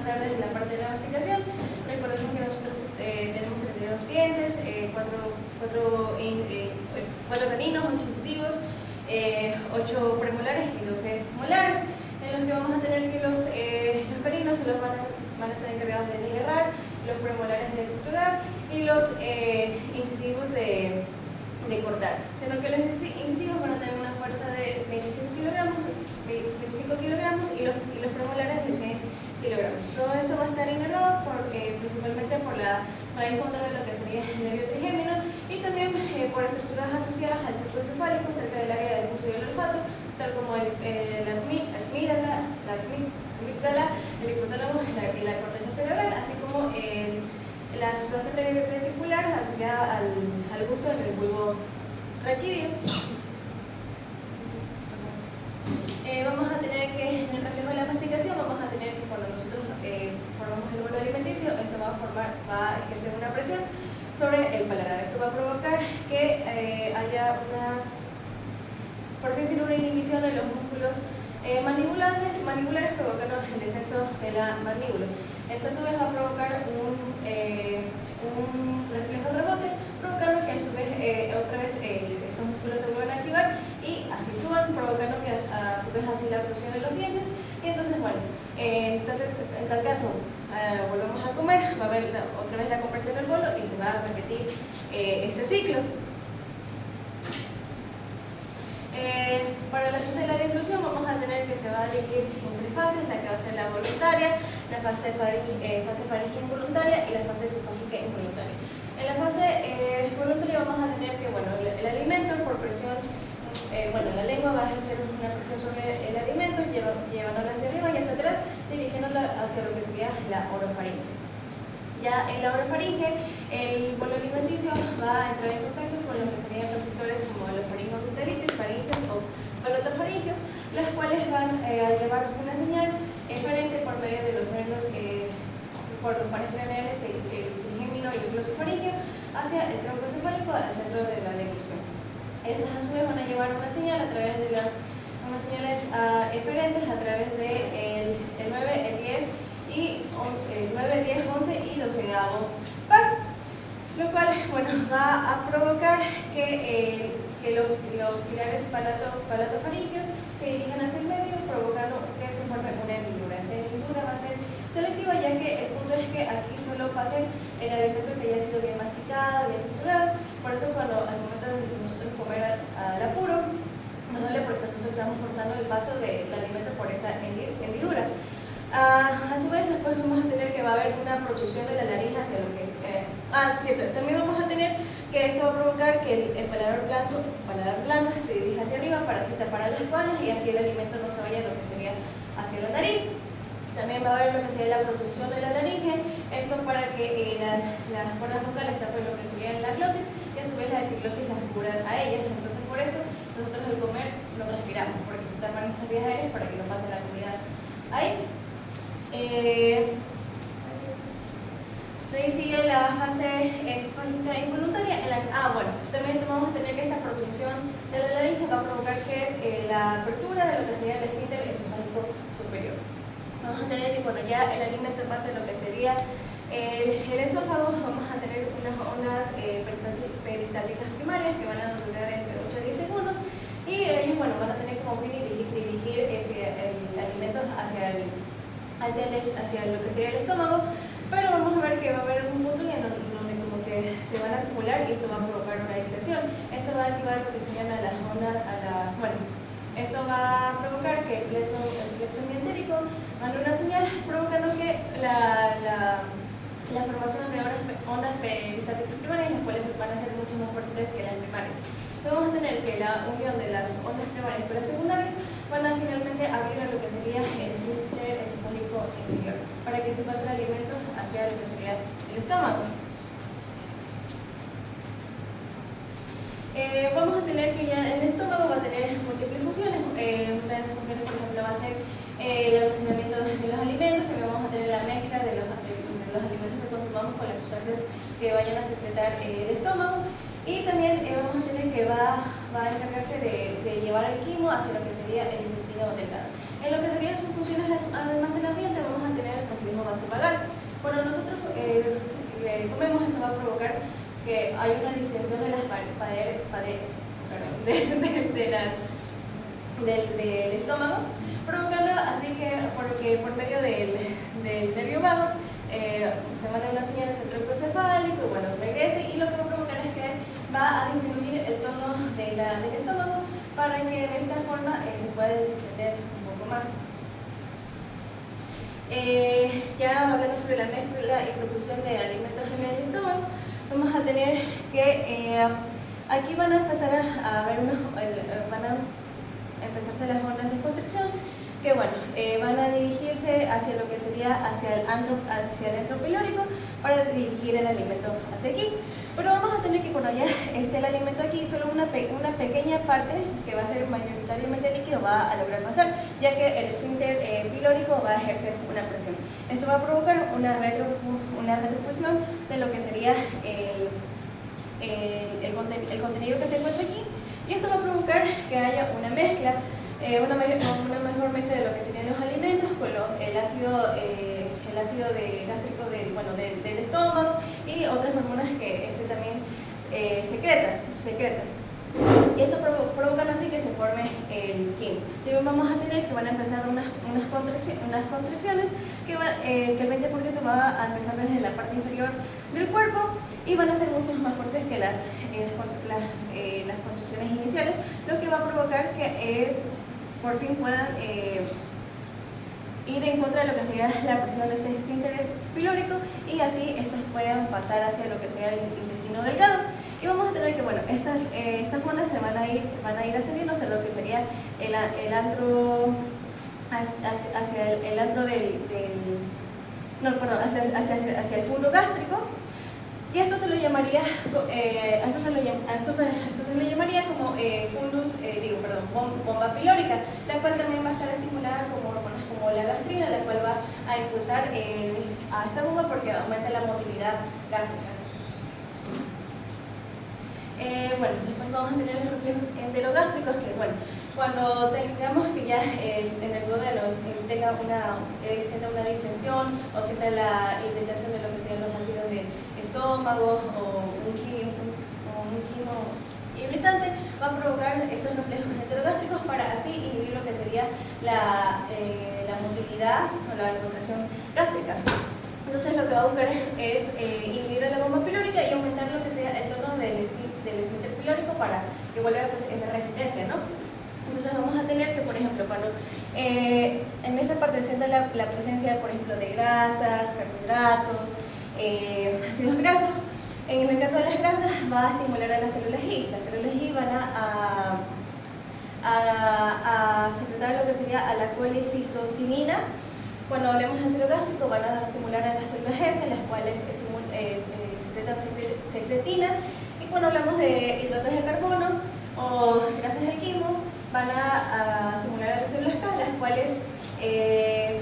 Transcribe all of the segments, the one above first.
empezar desde la parte de la masticación. Recordemos que nosotros tenemos 32 dientes, 4 caninos, 8 incisivos, 8 premolares y 12 molares, en los que vamos a tener que los caninos los van a estar encargados de desgarrar, los premolares de triturar y los incisivos de cortar, siendo que los incisivos van a tener una fuerza de 25 kilogramos y los premolares de 100 kilogramos. Todo esto va a estar inervado principalmente por la discontra de lo que sería el nervio trigémino y también por estructuras asociadas al tubo encefálico cerca del área del gusto y el olfato, tal como la amígdala, el hipotálamo y la corteza cerebral, así como la sustancia reticular asociada al gusto en el bulbo raquídeo. Vamos a tener que, en el reflejo de la masticación, vamos a tener que cuando nosotros formamos el bolo alimenticio, esto va a ejercer una presión sobre el paladar. Esto va a provocar que haya por así decirlo, una inhibición de los músculos mandibulares, provocando el descenso de la mandíbula. Esto a su vez va a provocar un reflejo de rebote, provocando que a su vez otra vez estos músculos se vuelvan a activar y así suban, provocando que a su vez así la oclusión de los dientes. Y entonces, bueno, en tal caso, volvemos a comer, va a haber otra vez la compresión del bolo y se va a repetir este ciclo. Para la fase de la deglución vamos a tener que se va a dividir en 3 fases, la que va a ser la voluntaria, la fase faríngea involuntaria y la fase esofágica involuntaria. En la fase voluntaria vamos a tener que, bueno, el alimento por presión, la lengua va a ejercer una presión sobre el alimento, llevándola hacia arriba y hacia atrás, dirigiéndola hacia lo que sería la orofaringe. Ya en la orofaringe, el bolo alimenticio va a entrar en contacto con lo que serían receptores como los faringoamigdalitis, faringios o palotofaringios, los cuales van a llevar una señal eferente por medio de los nervios, por los pares craneales, el trigémino y el glosofaringio, hacia el tronco encefálico, al centro de la deglución. Estas a su vez van a llevar una señal a través de unas señales eferentes a través de el 9, el 10 y el 9, 10, 11 y 12º par, lo cual, bueno, va a provocar que los pilares palatofaringios se dirijan hacia el medio, provocando que se forme una hendidura. Esta hendidura va a ser selectiva, ya que el punto es que aquí solo pase el alimento que haya sido bien masticado, bien triturado. Por eso cuando al momento de nosotros comer al apuro, nos duele porque nosotros estamos forzando el paso del alimento por esa hendidura. A su vez, después vamos a tener que va a haber una protrusión de la nariz hacia lo que es... cierto, también vamos a tener que eso va a provocar que el paladar blando se dirija hacia arriba para así tapar las palas y así el alimento no se vaya lo que sería hacia la nariz. También va a haber lo que sería la protrusión de la laringe, esto para que las cuerdas vocales tapen lo que sería la glotis y a su vez la epiglotis las cubran a ellas. Entonces, por eso nosotros al comer no respiramos, porque se tapan estas vías aéreas para que no pase la comida ahí. De ahí sigue la fase esofágica involuntaria. También vamos a tener que esta protrusión de la laringe va a provocar que la apertura de lo que sería el esfínter esofágico superior. Vamos a tener que cuando ya el alimento pase lo que sería el esófago, vamos a tener unas ondas peristálticas primarias que van a durar entre 8 a 10 segundos y ellos, bueno, van a tener como fin dirigir el alimento hacia lo que sería el estómago, pero vamos a ver que va a haber un punto en donde como que se van a acumular y esto va a provocar una distensión. Esto va a activar lo que se llama las ondas, esto va a provocar que el plexo mientérico mande una señal, provocando que la formación de ondas peristáticas primarias, las cuales van a ser mucho más fuertes que las primarias. Vamos a tener que la unión de las ondas primarias con las secundarias van a finalmente abrir a lo que sería el esfínter esofágico inferior, para que se pase el alimento hacia lo que sería el estómago. Vamos a tener que ya el estómago va a tener múltiples funciones. Una de las funciones, por ejemplo, va a ser el almacenamiento de los alimentos. También vamos a tener la mezcla de los alimentos que consumamos con las sustancias que vayan a secretar el estómago. Y también vamos a tener que va a encargarse de llevar el quimo hacia lo que sería el intestino delgado. En lo que serían sus funciones de almacenamiento, vamos a tener el complejo base Cuando nosotros comemos, eso va a provocar que hay una distensión de las del estómago, provocando así que por medio del nervio vago se mandan unas señales al tronco cefálico y bueno, regrese, y lo que va a provocar es que va a disminuir el tono del estómago para que de esta forma se pueda distender un poco más. Ya hablando sobre la mezcla y propulsión de alimentos en el estómago, vamos a tener que aquí van a empezar a ver van a empezarse las ondas de constricción, que bueno, van a dirigirse hacia lo que sería hacia el antro pilórico para dirigir el alimento hacia aquí. Pero vamos a tener que cuando ya esté el alimento aquí, solo una pequeña parte, que va a ser mayoritariamente líquido, va a lograr pasar, ya que el esfínter pilórico va a ejercer una presión. Esto va a provocar una retropulsión de lo que sería el contenido que se encuentra aquí, y esto va a provocar que haya una mezcla, una mejor mezcla de lo que serían los alimentos con el ácido gástrico del estómago y otras hormonas que también secreta. Y esto provoca así que se forme el quimo. También vamos a tener que van a empezar unas contracciones que el 20% va a empezar desde la parte inferior del cuerpo y van a ser mucho más fuertes que las contracciones iniciales, lo que va a provocar que por fin puedan ir en contra de lo que sería la presión de ese esfínter pilórico, y así estas puedan pasar hacia lo que sea el intestino delgado. Y vamos a tener que, bueno, estas ondas se van a ir ascendiendo hasta lo que sería el antro, hacia el antro hacia el fundo gástrico. Y esto se lo llamaría, como bomba pilórica, la cual también va a estar estimulada como la gastrina, la cual va a impulsar a esta bomba porque aumenta la motilidad gástrica. Después vamos a tener los reflejos enterogástricos, que bueno, cuando tengamos que ya en el duodeno sienta una distensión o sienta la irritación de lo que sean los ácidos de estómago o un quimo irritante, va a provocar estos reflejos enterogástricos para así inhibir lo que sería la motilidad o la contracción gástrica. Entonces lo que va a buscar es inhibir la bomba pilórica y aumentar lo que sea el tono del esfínter pilórico para que vuelva en la resistencia, ¿no? Entonces vamos a tener que, por ejemplo, cuando en esa parte se sienta la presencia, por ejemplo, de grasas, carbohidratos, ácidos grasos, en el caso de las grasas va a estimular a las células G. Las células G van a secretar lo que sería a la colecistocinina. Cuando hablemos de ácido gástrico, van a estimular a las células S, las cuales secretan secretina. Y cuando hablamos de hidratos de carbono o grasas del quimo, van a estimular a las células K, las cuales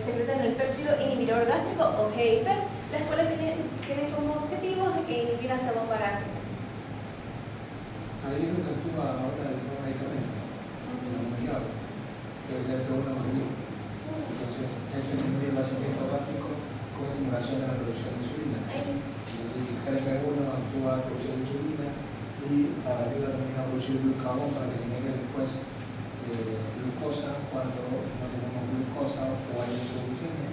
secretan el péptido inhibidor gástrico o GIP, las cuales tienen como objetivo inhibir esta bomba gástrica. Ahí es lo que actúa ahora el nuevo medicamento, el mundial, que ya está una magnitud. Entonces, se disminuye el vaciamiento gástrico con estimulación de la producción de insulina. Entonces, el GLP-1 actúa a la producción de insulina y ayuda también a producir glucagón para que genere después glucosa cuando no tenemos glucosa o hay introducciones,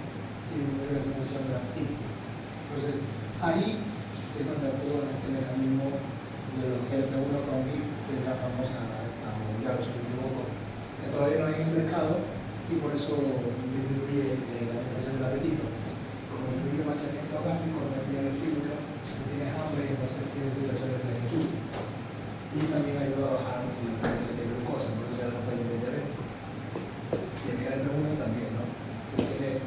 y disminuye la sensación de gastritis. Entonces, ahí es donde actúa este mecanismo de los GLP-1 con GIP, que es la famosa mundial, si no me equivoco, que todavía no hay en el mercado, y por eso disminuye la sensación del apetito. Como disminuye el vaciamiento gástrico, no tiene el estímulo, no tienes hambre y entonces tienes sensación de plenitud. Y también ayuda a bajar el nivel de glucosa, por eso ya no puede ser diabético. Y el GLP-1 también, ¿no? Que tiene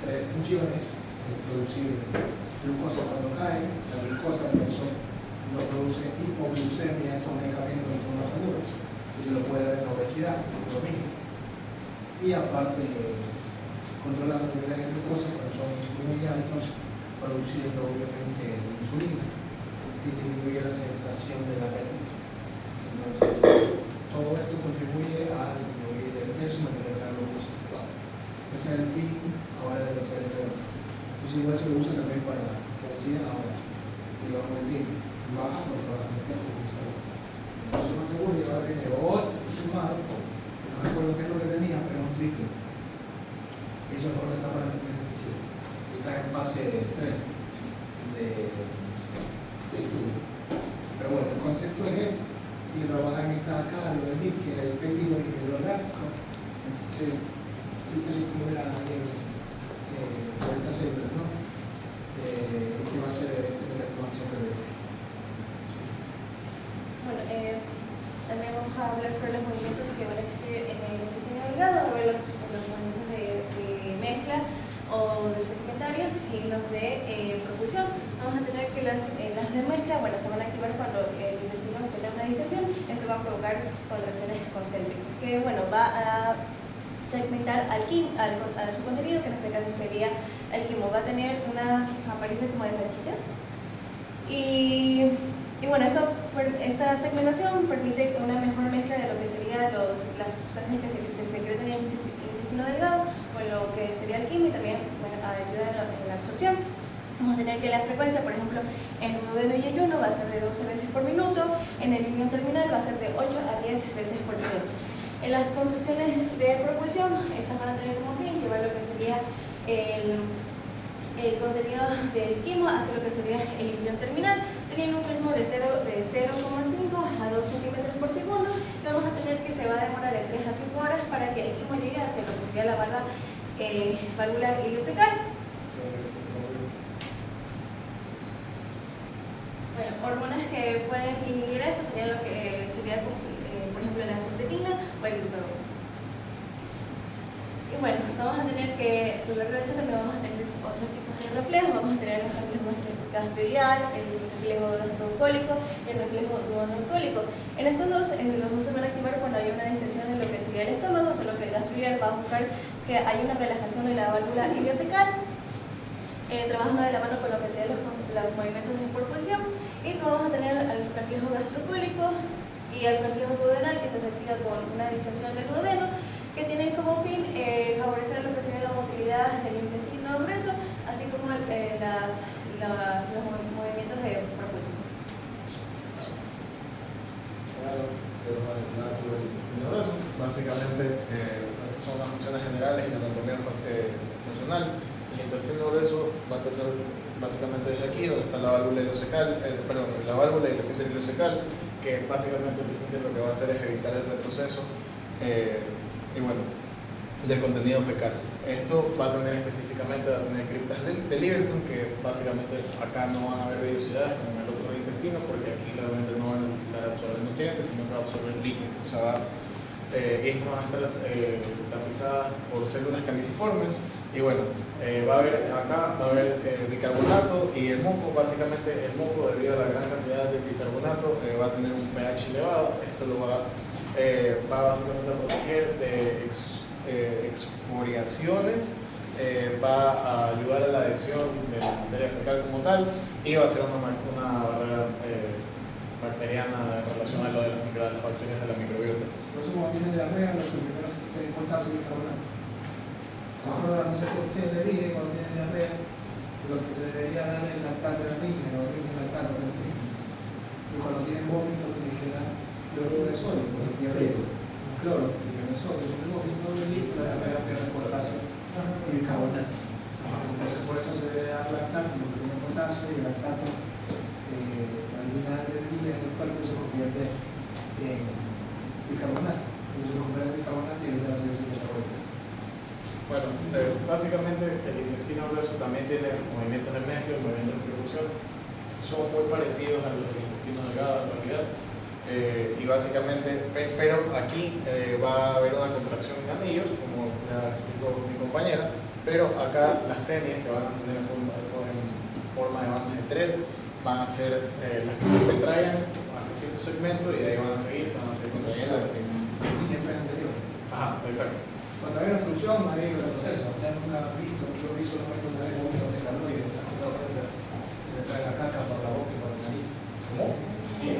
tres funciones: producir glucosa cuando cae, la glucosa por eso no produce hipoglucemia, estos medicamentos no son más seguros, y se lo puede dar en la obesidad, lo mismo. Y aparte, controlar los niveles de glucosa cuando son muy altos, produciendo obviamente insulina y disminuye la sensación del apetito. Entonces, todo esto contribuye a disminuir el peso y mantener la glucosa adecuada. Ese es el fin ahora de lo que es el Entonces igual se lo usa también para que decidan ahora. Y va muy bien. Baja por favor, no te hace entonces más seguro y va a venir otro sumado, que no recuerdo qué es lo que tenía, pero es un triple. Eso no lo está para el 2027. Está en fase 3 de estudio. Pero bueno, el concepto es esto. Y trabajan está acá, lo del NIP, que es el péptido hidrográfico. Entonces, así como la por estas células, ¿no? ¿Qué va a ser la información que les Bueno, también vamos a hablar sobre los movimientos que van a existir en el intestino delgado, ver los movimientos de mezcla o de segmentarios y los de propulsión. Vamos a tener que las de mezcla, bueno, se van a activar cuando el intestino se da una disección. Esto va a provocar contracciones concéntricas, que bueno, va a segmentar a su contenido, que en este caso sería el quimo. Va a tener una apariencia como de salchichas. Y bueno, esta segmentación permite una mejor mezcla de lo que serían las sustancias que se secretan en el intestino delgado, con lo que sería el quimo, y también bueno, ayuda en la absorción. Vamos a tener que la frecuencia, por ejemplo, en duodeno y ayuno va a ser de 12 veces por minuto, en el ilion terminal va a ser de 8 a 10 veces por minuto. En las construcciones de propulsión, estas van a tener como fin llevar lo que sería el contenido del quimo hacia lo que sería el ilion terminal, teniendo un ritmo de 0,5 a 2 centímetros por segundo. Y vamos a tener que se va a demorar de 3 a 5 horas para que el quimo llegue hacia lo que sería la válvula iliocecal. Bueno, hormonas que pueden inhibir eso sería lo que sería, por ejemplo, la angiotensina o el glucagón. Y bueno, vamos a tener que, a lo largo de esto también vamos a tener otros tipos de reflejos. Vamos a tener el reflejo gastroiliar, el reflejo gastroalcohólico y el reflejo duodenocólico. En estos dos, los dos se van a activar cuando hay una distensión en lo que sería el estómago, solo que el gastroiliar va a buscar que haya una relajación en la válvula iliocecal, trabajando de la mano con lo que serían los movimientos de propulsión. Y vamos a tener el reflejo gastrocólico y el reflejo duodenal, que se activa con una distensión del duodeno, que tienen como fin favorecer lo que sería la motilidad del intestino grueso, así como los movimientos de propulsión. Básicamente, estas son las funciones generales y la anatomía funcional. El intestino grueso va a empezar básicamente desde aquí, donde está la válvula ileocecal, la válvula y el esfínter ileocecal, que básicamente el esfínter lo que va a hacer es evitar el retroceso y bueno, del contenido fecal. Esto va a tener específicamente criptas de Lieberkühn, que básicamente acá no van a haber vellosidades como en el otro intestino, porque aquí realmente no va a necesitar absorber nutrientes, sino que va a absorber líquidos. O sea, estas van a estar tapizadas por células caliciformes. Y bueno, acá va a haber bicarbonato y el muco. Básicamente el muco, debido a la gran cantidad de bicarbonato, va a tener un pH elevado. Esto lo va básicamente a proteger de exporiaciones, va a ayudar a la adhesión de la materia fecal como tal, y va a ser una barrera bacteriana en relación a lo de las bacterias de la microbiota. Por eso, como tiene diarrea, los primeros que te importan son bicarbonato. Ahora, no sé si usted le dice cuando tiene diarrea, lo que se debería dar es lactato de la niña, o lactato de la niña. Y cuando tienen vómito, tiene que dar cloruro de sodio, porque diarrea. Cloro, de sodio, el vómito de litro, la diarrea pierde potasio y bicarbonato. Entonces, por eso se debe dar lactato, porque tiene potasio y el lactato al final del día en el cuerpo se convierte en bicarbonato. Entonces, se convierte en bicarbonato y ayuda a hacer su metabolismo. Bueno, básicamente el intestino grueso también tiene movimientos de mezcla y movimientos de propulsión. Son muy parecidos a los del intestino delgado en realidad. Y básicamente, pero aquí va a haber una contracción en anillos, como ya explicó mi compañera, pero acá las tenias, que van a tener forma de bandas de 3, van a ser las que se contraigan hasta cierto segmento y de ahí van a seguir, se van a seguir contrayendo así. Siempre anterior. Ajá, exacto. Cuando hay una obstrucción, hay un proceso. Ustedes nunca han visto, yo vi solamente una vez vómitos de calor y las cosas horrendas que le sale la caca por la boca y por la nariz. ¿Cómo? Sí.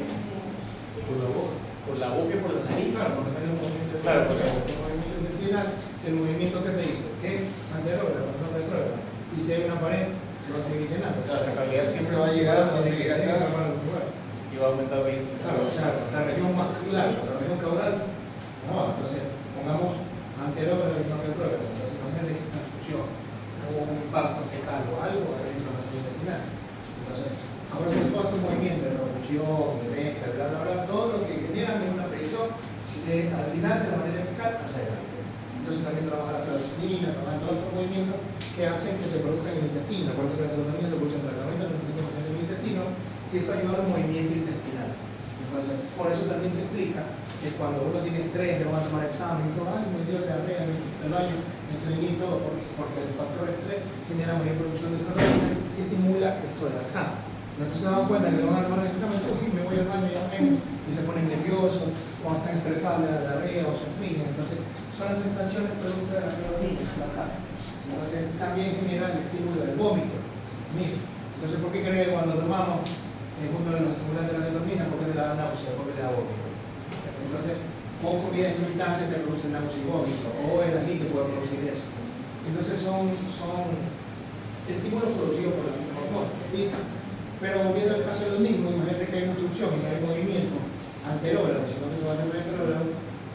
Por la boca. Por la boca y por la nariz. Claro, porque tiene un movimiento Claro, el movimiento intestinal, el movimiento que te dice, que es anterógrafo, no retrógrafo. Y si hay una pared, se va a seguir llenando. Claro, la calidad siempre va a llegar, va a seguir acá y va a aumentar 20 Claro, o sea, la región más caudal, la región caudal, no, entonces pongamos anterior a la región retrógrada. Entonces, imagínate que esta construcción no hubo un impacto fecal o algo, hay una inflamación intestinal. Entonces, ahora se todo este movimiento de revolución, de mezcla, bla, bla, bla, todo lo que generan es una predicción de, al final de la materia fecal hacia adelante. Entonces también trabaja la serotonina, trabaja todos estos movimientos que hacen que se produzca en el intestino. Por eso que la serotonina se produce en el tratamiento del intestino y esto ayuda al movimiento intestinal. Entonces, por eso también se explica que cuando uno tiene estrés, le van a tomar examen y todo, ay, me dio diarrea, me quité el baño, me estreñí y todo, porque el factor estrés genera mayor producción de serotonina y estimula esto de acá. Entonces se dan cuenta que le van a tomar el examen, uy, me voy al baño y ya vengo, y se ponen nerviosos, cuando están estresados le da diarrea o se exprimen. Entonces, son las sensaciones producto de la serotonina, acá. Entonces, también genera el estímulo del vómito. Mira, entonces, ¿por qué cree que cuando tomamos uno de los estimulantes de la serotonina? ¿Por qué le da náusea? ¿Por qué le da vómito? Entonces, o comidas irritantes te producen náusea y vómito, o el ají te puede producir eso. Entonces, son estímulos producidos por la misma hormona. ¿Sí? Pero viendo el caso de los mismos, imagínate que hay una obstrucción y que hay movimiento anterógrado, sino que se va a hacer retrógrado,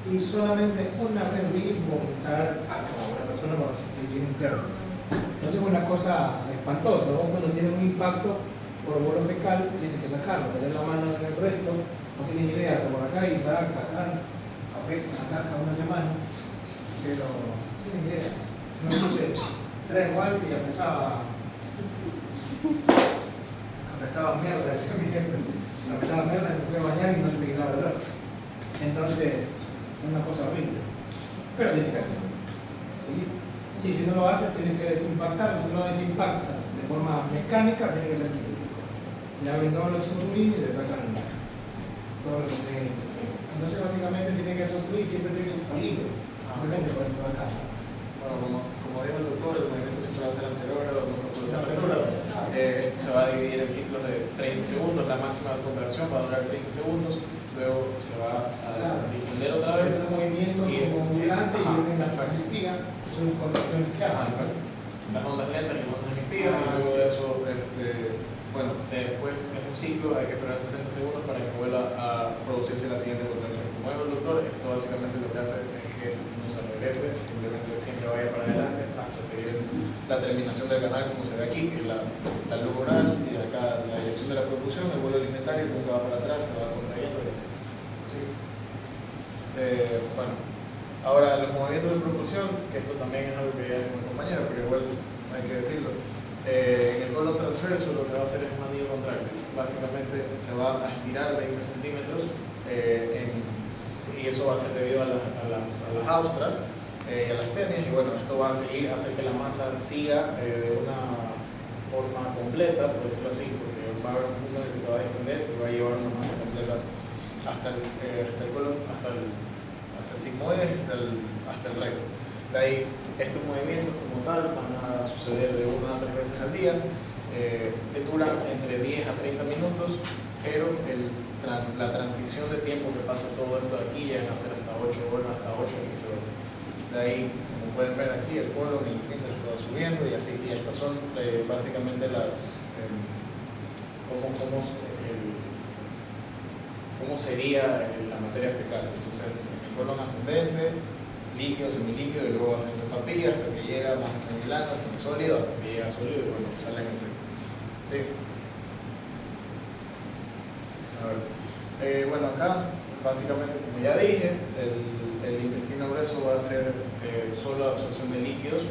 y solamente una vez vi vomitar a una persona con asfixia interna. Entonces es una cosa espantosa. Vos cuando tienes un impacto por bolo fecal, tienes que sacarlo, meter la mano en el resto, no tienes idea, hasta por acá y dar, sacar, sacar cada una semana, pero no tienes idea. No puse 3 guantes y apretaba mierda, decía mi jefe, apretaba mierda, me fui a bañar y no se me quitaba el olor. Entonces, es una cosa horrible, pero tienes que hacerlo. ¿Sí? Y si no lo haces, tienes que desimpactar. Si no lo desimpactas de forma mecánica, tiene que ser quirúrgico. Le abren todos los churrulines y le sacan todo lo que tiene. Entonces, básicamente, tiene que construir y siempre tiene que estar libre. Obviamente, por esto de acá. Bueno, como dijo el doctor, el movimiento siempre va a ser anterógrado, no puede ser retrógrado. Esto se va a dividir en ciclos de 30 segundos, la máxima contracción va a durar 30 segundos, luego se va a distender otra vez. Es un movimiento como ambulante y viene la sangre, son las contracciones que hacen. Exacto. Las ondas lentas y las ondas que inspiran, y luego de eso, bueno, después es un ciclo, hay que esperar 60 segundos para que vuelva a producirse la siguiente contracción. Como dijo el doctor, esto básicamente lo que hace es que no se regrese, simplemente siempre vaya para adelante hasta seguir la terminación del canal como se ve aquí, que es la luz oral, y acá la dirección de la propulsión, el vuelo alimentario, nunca va para atrás, se va contrayendo y así. ¿Sí? Bueno, ahora los movimientos de propulsión, que esto también es algo que ya dijo mi compañero, pero igual hay que decirlo. En el colon transverso lo que va a hacer es un anillo contráctil. Básicamente se va a estirar 20 centímetros y eso va a ser debido a las austras y a las tenias, y bueno, esto va a seguir, hacer que la masa siga de una forma completa, por decirlo así, porque va a haber un punto en el que se va a extender y va a llevar una masa completa hasta el colon, hasta el sigmoide, hasta el recto. De ahí, estos movimientos como tal van a suceder de 1 a 3 veces al día, que duran entre 10 a 30 minutos, pero la transición de tiempo que pasa todo esto de aquí ya van a ser hasta 8 horas, hasta 8 a 15 horas. De ahí, como pueden ver aquí, el colon y el esfínter está subiendo, y así, y estas son básicamente cómo sería la materia fecal. Entonces, el colon ascendente, líquido, semilíquido, y luego va a hacerse papilla hasta que llega a masa semiblanda, semisólido, hasta que llega a sólido y bueno, sale en el recto. ¿Sí? A ver. Bueno, acá, básicamente, como ya dije, el intestino grueso va a ser solo absorción de líquidos,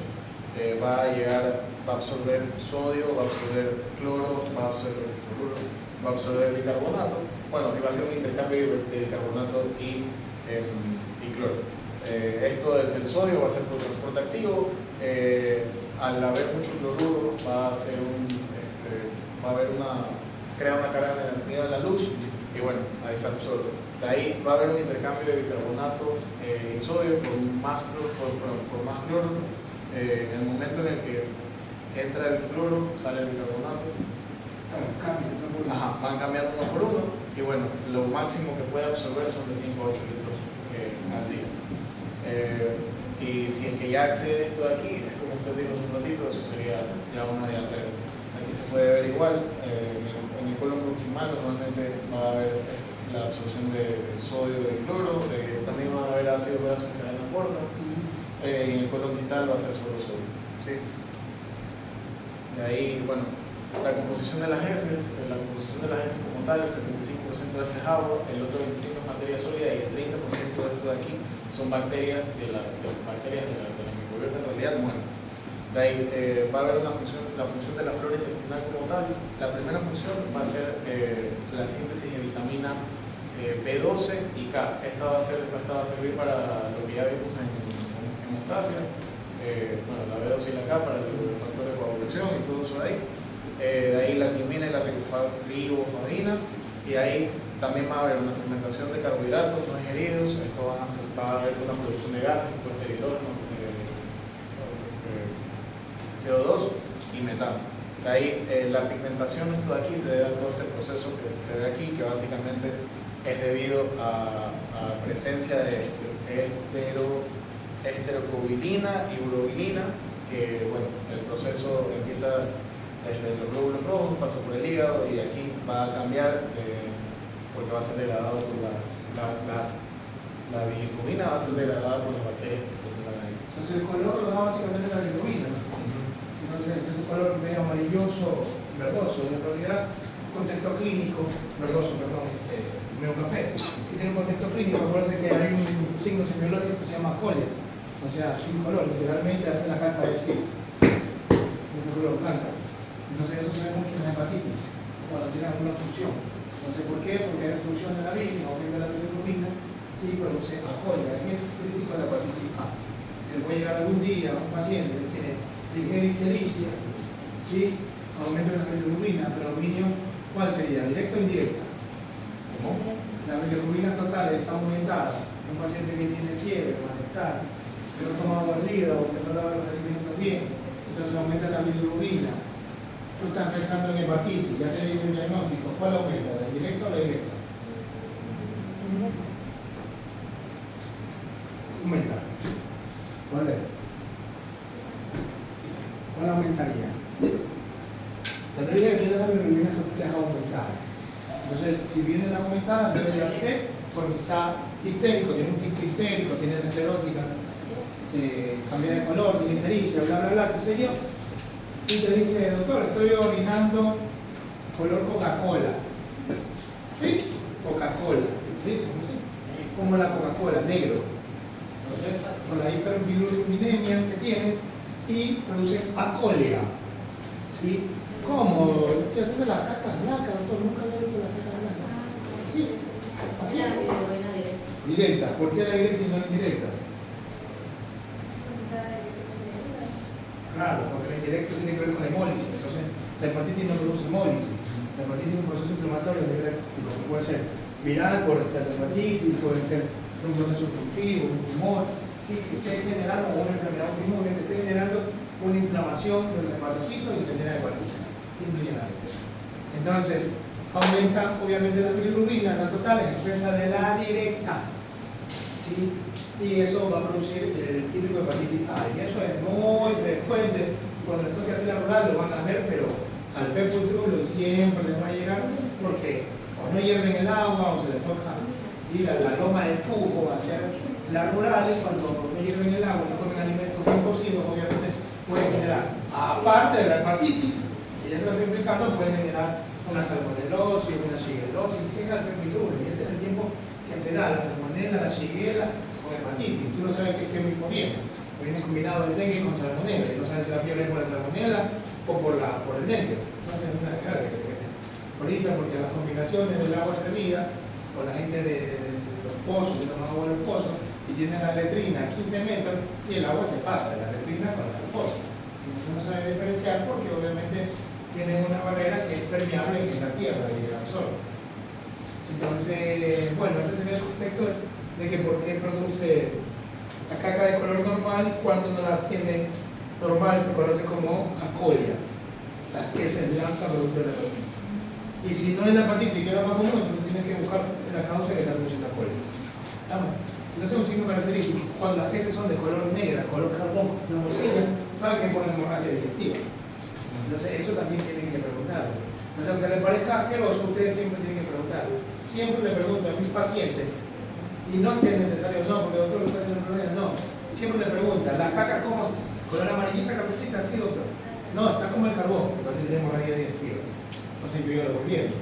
va a absorber sodio, va a absorber cloro, va a absorber cloruro, va a absorber bicarbonato. Bueno, y va a ser un intercambio de bicarbonato y cloro. Esto del sodio va a ser por transporte activo. Al haber mucho cloruro va a hacer crea una carga negativa en la luz y bueno, ahí se absorbe. De ahí va a haber un intercambio de bicarbonato y sodio por más cloro. En el momento en el que entra el cloro, sale el bicarbonato. Van cambiando uno por uno y bueno, lo máximo que puede absorber son de 5 a 8 litros al día. Y si es que ya accede esto de aquí, es como sintéticos un ratito, eso sería ya una diarrea. Aquí se puede ver igual, en el colon proximal normalmente va a haber la absorción de sodio y de cloro, también va a haber ácido graso en cadena corta, y en el colon distal va a ser solo sodio. ¿Sí? De ahí, bueno, la composición de las heces como tal, el 75% de este es agua, el otro 25% es materia sólida y el 30% de esto de aquí son bacterias de la microbiota en realidad muertas. De ahí va a haber la función de la flora intestinal como tal. La primera función va a ser la síntesis de vitamina B12 y K. Esta va a servir para lo que ya vimos en hemostasia. Bueno, la B12 y la K para el factor de coagulación y todo eso de ahí. De ahí la timina y la riboflavina, y ahí también va a haber una fermentación de carbohidratos no ingeridos. Esto va a haber una producción de gases, que puede ser hidrógeno, CO2 y metano. De ahí la pigmentación, esto de aquí se debe a todo este proceso que se ve aquí, que básicamente es debido a presencia de esterocobilina y urobilina, que bueno, el proceso empieza desde los glóbulos rojos, pasa por el hígado y aquí va a cambiar porque va a ser degradado por la bilirrubina, va a ser degradada por las bacterias que se presentan ahí. Entonces el color lo da básicamente la bilirrubina, ¿no? Entonces es un color medio amarilloso, verdoso, en realidad contexto clínico, medio café, que tiene un contexto clínico. Acuérdense que hay un signo semiológico que se llama colia, o sea, sin color, literalmente hace la caca de sí, de color blanca. Entonces eso se ve mucho en la hepatitis, cuando tiene alguna obstrucción. Entonces, ¿por qué? Porque hay obstrucción de la bilis, aumenta la bilirrubina y produce ajolia. Es bien crítico de la hepatitis A. Le puede llegar algún día a un paciente que tiene ligera ictericia, ¿sí? Aumento de la bilirrubina, pero dominio, ¿cuál sería? ¿Directa o indirecta? ¿Cómo? La bilirrubina total está aumentada. Un paciente que tiene fiebre, malestar, que no toma agua hervida o que no lava los alimentos bien, entonces aumenta la bilirrubina. Tú estás pensando en hepatitis, ya te digo el diagnóstico. ¿Cuál aumenta? ¿La directa o la directa? Aumenta. ¿Cuál es? ¿Cuál aumentaría? La teoría que tiene la bilirrubina es aumentada. Entonces, si viene la aumentada, debería ser porque está histérico, tiene un tic histérico, tiene esclerótica, cambia de color, tiene ictericia, bla, bla, bla, qué sé yo. Y te dice, doctor, estoy orinando color Coca-Cola. ¿Sí? Coca-Cola. ¿Qué dice? ¿No sé? Como la Coca-Cola, negro. Entonces, con la hiperbilirubinemia que tiene y produce acolia. ¿Sí? ¿Cómo? ¿Qué hacen de la caca blanca, doctor? Nunca lo he visto la caca blanca. ¿Sí? ¿Así? La bilirrubina directa. Directa. ¿Por qué la directa y no la indirecta? Claro, porque la indirecta tiene que ver con la hemólisis. Entonces, la hepatitis no produce hemólisis. La hepatitis es un proceso inflamatorio de nivel hepático, que puede ser viral por hepatitis, puede ser un proceso obstructivo, un tumor, sí, que esté generando una enfermedad autoinmune, que esté generando una inflamación de los hepatocitos y genera hepatitis. Simple y llanamente. Entonces, aumenta obviamente la bilirrubina, la total es expresa de la directa. ¿Sí? Y eso va a producir el típico hepatitis A. Y eso es muy frecuente. Cuando les toque hacer la rural lo van a ver, pero al peputrulo siempre les va a llegar porque o no hierven el agua o se les toca ir a la loma del Pujo a hacer las rurales. Cuando no hierven el agua, no comen alimentos bien cocidos, obviamente puede generar, aparte de la hepatitis, que ya te lo estoy explicando, puede generar una salmonelosis, una shigellosis, que es el peputrulo. Y este es el tiempo que se da la salmonela, la shigella con hepatitis. Tú no sabes qué mismo viene. Viene combinado el dengue con salmonela. Y no sabes si la fiebre es por la salmonela o por el dengue. Entonces es una desgracia que te meten. Ahorita, porque las combinaciones del agua servida con la gente de los pozos, que toman agua en los pozos, y tienen la letrina a 15 metros y el agua se pasa de la letrina con el pozo. Y no sabe diferenciar porque obviamente tienen una barrera que es permeable en la tierra y absorbe. Entonces, bueno, ese sería el concepto de que por qué produce la caca de color normal cuando no la tiene normal, se conoce como acolia. La heces blanca producto de la hepatitis. Y si no es la hepatitis, que es la más común, entonces tienes que buscar la causa que está produciendo acolia. ¿Estamos? Entonces es un signo característico. Cuando las heces son de color negra, color carbón, la morcilla, sabe que pone hemorragia digestiva. Entonces, eso también tienen que preguntarlo. Entonces, aunque les parezca asqueroso, ustedes siempre tienen que preguntar. Siempre le pregunto a mis pacientes, y no que es necesario, no, porque doctor, usted tiene problemas, no. Siempre le preguntan, ¿la caca cómo está? Con la amarillita cafecita, sí, doctor. No, está como el carbón, entonces tenemos hemorragia digestiva. Entonces yo ya lo volviendo.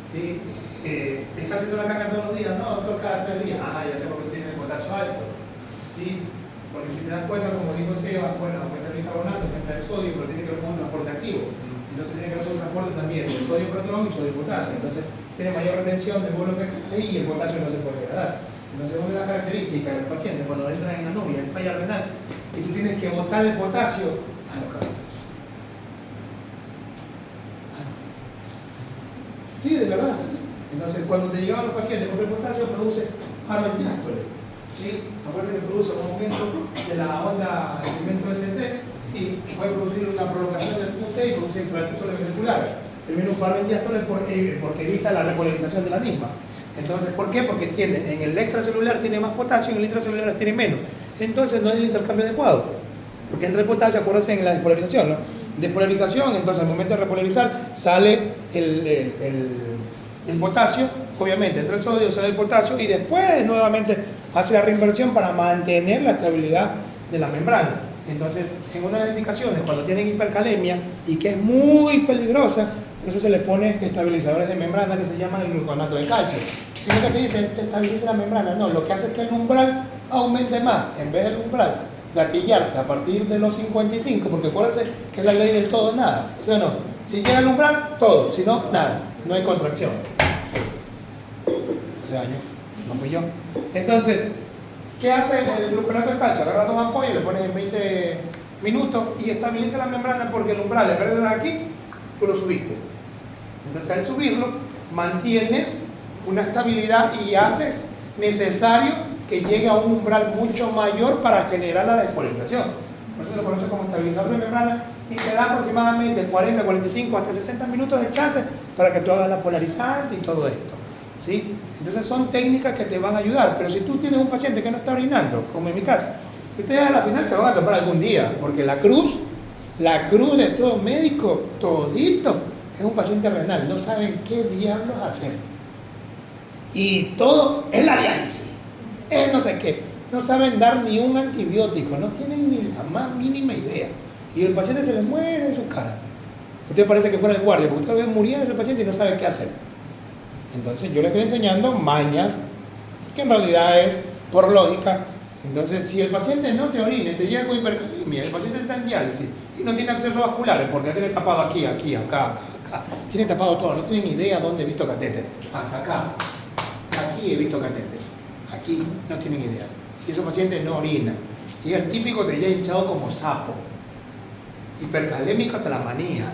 ¿Sí? ¿Está haciendo la caca todos los días? No, doctor, cada 3 días. Ah, ya sé por qué tiene el potasio alto. ¿Sí? Porque si te das cuenta, como dijo Seba, bueno, aumenta el bicarbonato, aumenta el sodio, pero tiene que ver con un transporte activo. Entonces tiene que ver con un transporte también de sodio protón y sodio potasio. Entonces tiene mayor retención de bolo fecal y el potasio no se puede degradar. Entonces una de las características del paciente cuando entra en anuria, en falla renal, y tú tienes que botar el potasio a los cabellos. Sí, de verdad. Entonces cuando te llegan los pacientes con el potasio produce paro en diástole. ¿Sí? Acuérdense que produce un aumento de la onda del segmento ST, ¿sí? Puede producir una prolongación del QT y produce infracciones ventriculares. Termina un paro en diástole porque evita la repolarización de la misma. Entonces, ¿por qué? Porque en el extracelular tiene más potasio y en el intracelular tiene menos. Entonces no es el intercambio adecuado. Porque entra el potasio, acuérdense en la despolarización, ¿no? Despolarización, entonces al momento de repolarizar sale el potasio, obviamente entra el sodio, sale el potasio y después nuevamente hace la reinversión para mantener la estabilidad de la membrana. Entonces, en una de las indicaciones, cuando tienen hipercalemia y que es muy peligrosa, por eso se le pone estabilizadores de membrana que se llaman el gluconato de calcio. Y lo que te dicen, te estabiliza la membrana, no, lo que hace es que el umbral aumente más, en vez del umbral gatillarse a partir de los 55, porque acuérdense que es la ley del todo nada, ¿sí o no? Si llega al umbral, todo, si no, nada, no hay contracción. Ese año, no fui yo. Entonces, ¿qué hace el gluconato de calcio? Agarra 2 ampollas, le pones en 20 minutos y estabiliza la membrana porque el umbral, en vez de aquí, tú lo subiste. Entonces, al subirlo, mantienes una estabilidad y haces necesario que llegue a un umbral mucho mayor para generar la despolarización. Por eso se lo conoce como estabilizador de membrana y te da aproximadamente 40, 45, hasta 60 minutos de chance para que tú hagas la polarizante y todo esto. ¿Sí? Entonces son técnicas que te van a ayudar, pero si tú tienes un paciente que no está orinando, como en mi caso, ustedes a la final se van a topar algún día, porque la cruz de todo médico, todito, es un paciente renal, no saben qué diablos hacer. Y todo es la diálisis, es no sé qué, no saben dar ni un antibiótico, no tienen ni la más mínima idea. Y el paciente se le muere en su cara. Usted parece que fuera el guardia, porque usted ve muriendo ese paciente y no sabe qué hacer. Entonces yo le estoy enseñando mañas, que en realidad es por lógica. Entonces si el paciente no te orina, te llega con hipercalemia, el paciente está en diálisis y no tiene acceso vasculares porque tiene tapado aquí, acá, tiene tapado todo, no tiene ni idea dónde he visto catéter, acá, aquí he visto catéter, aquí no tienen idea. Y esos pacientes no orinan. Y el típico te llega hinchado como sapo, hipercalémico hasta la manija.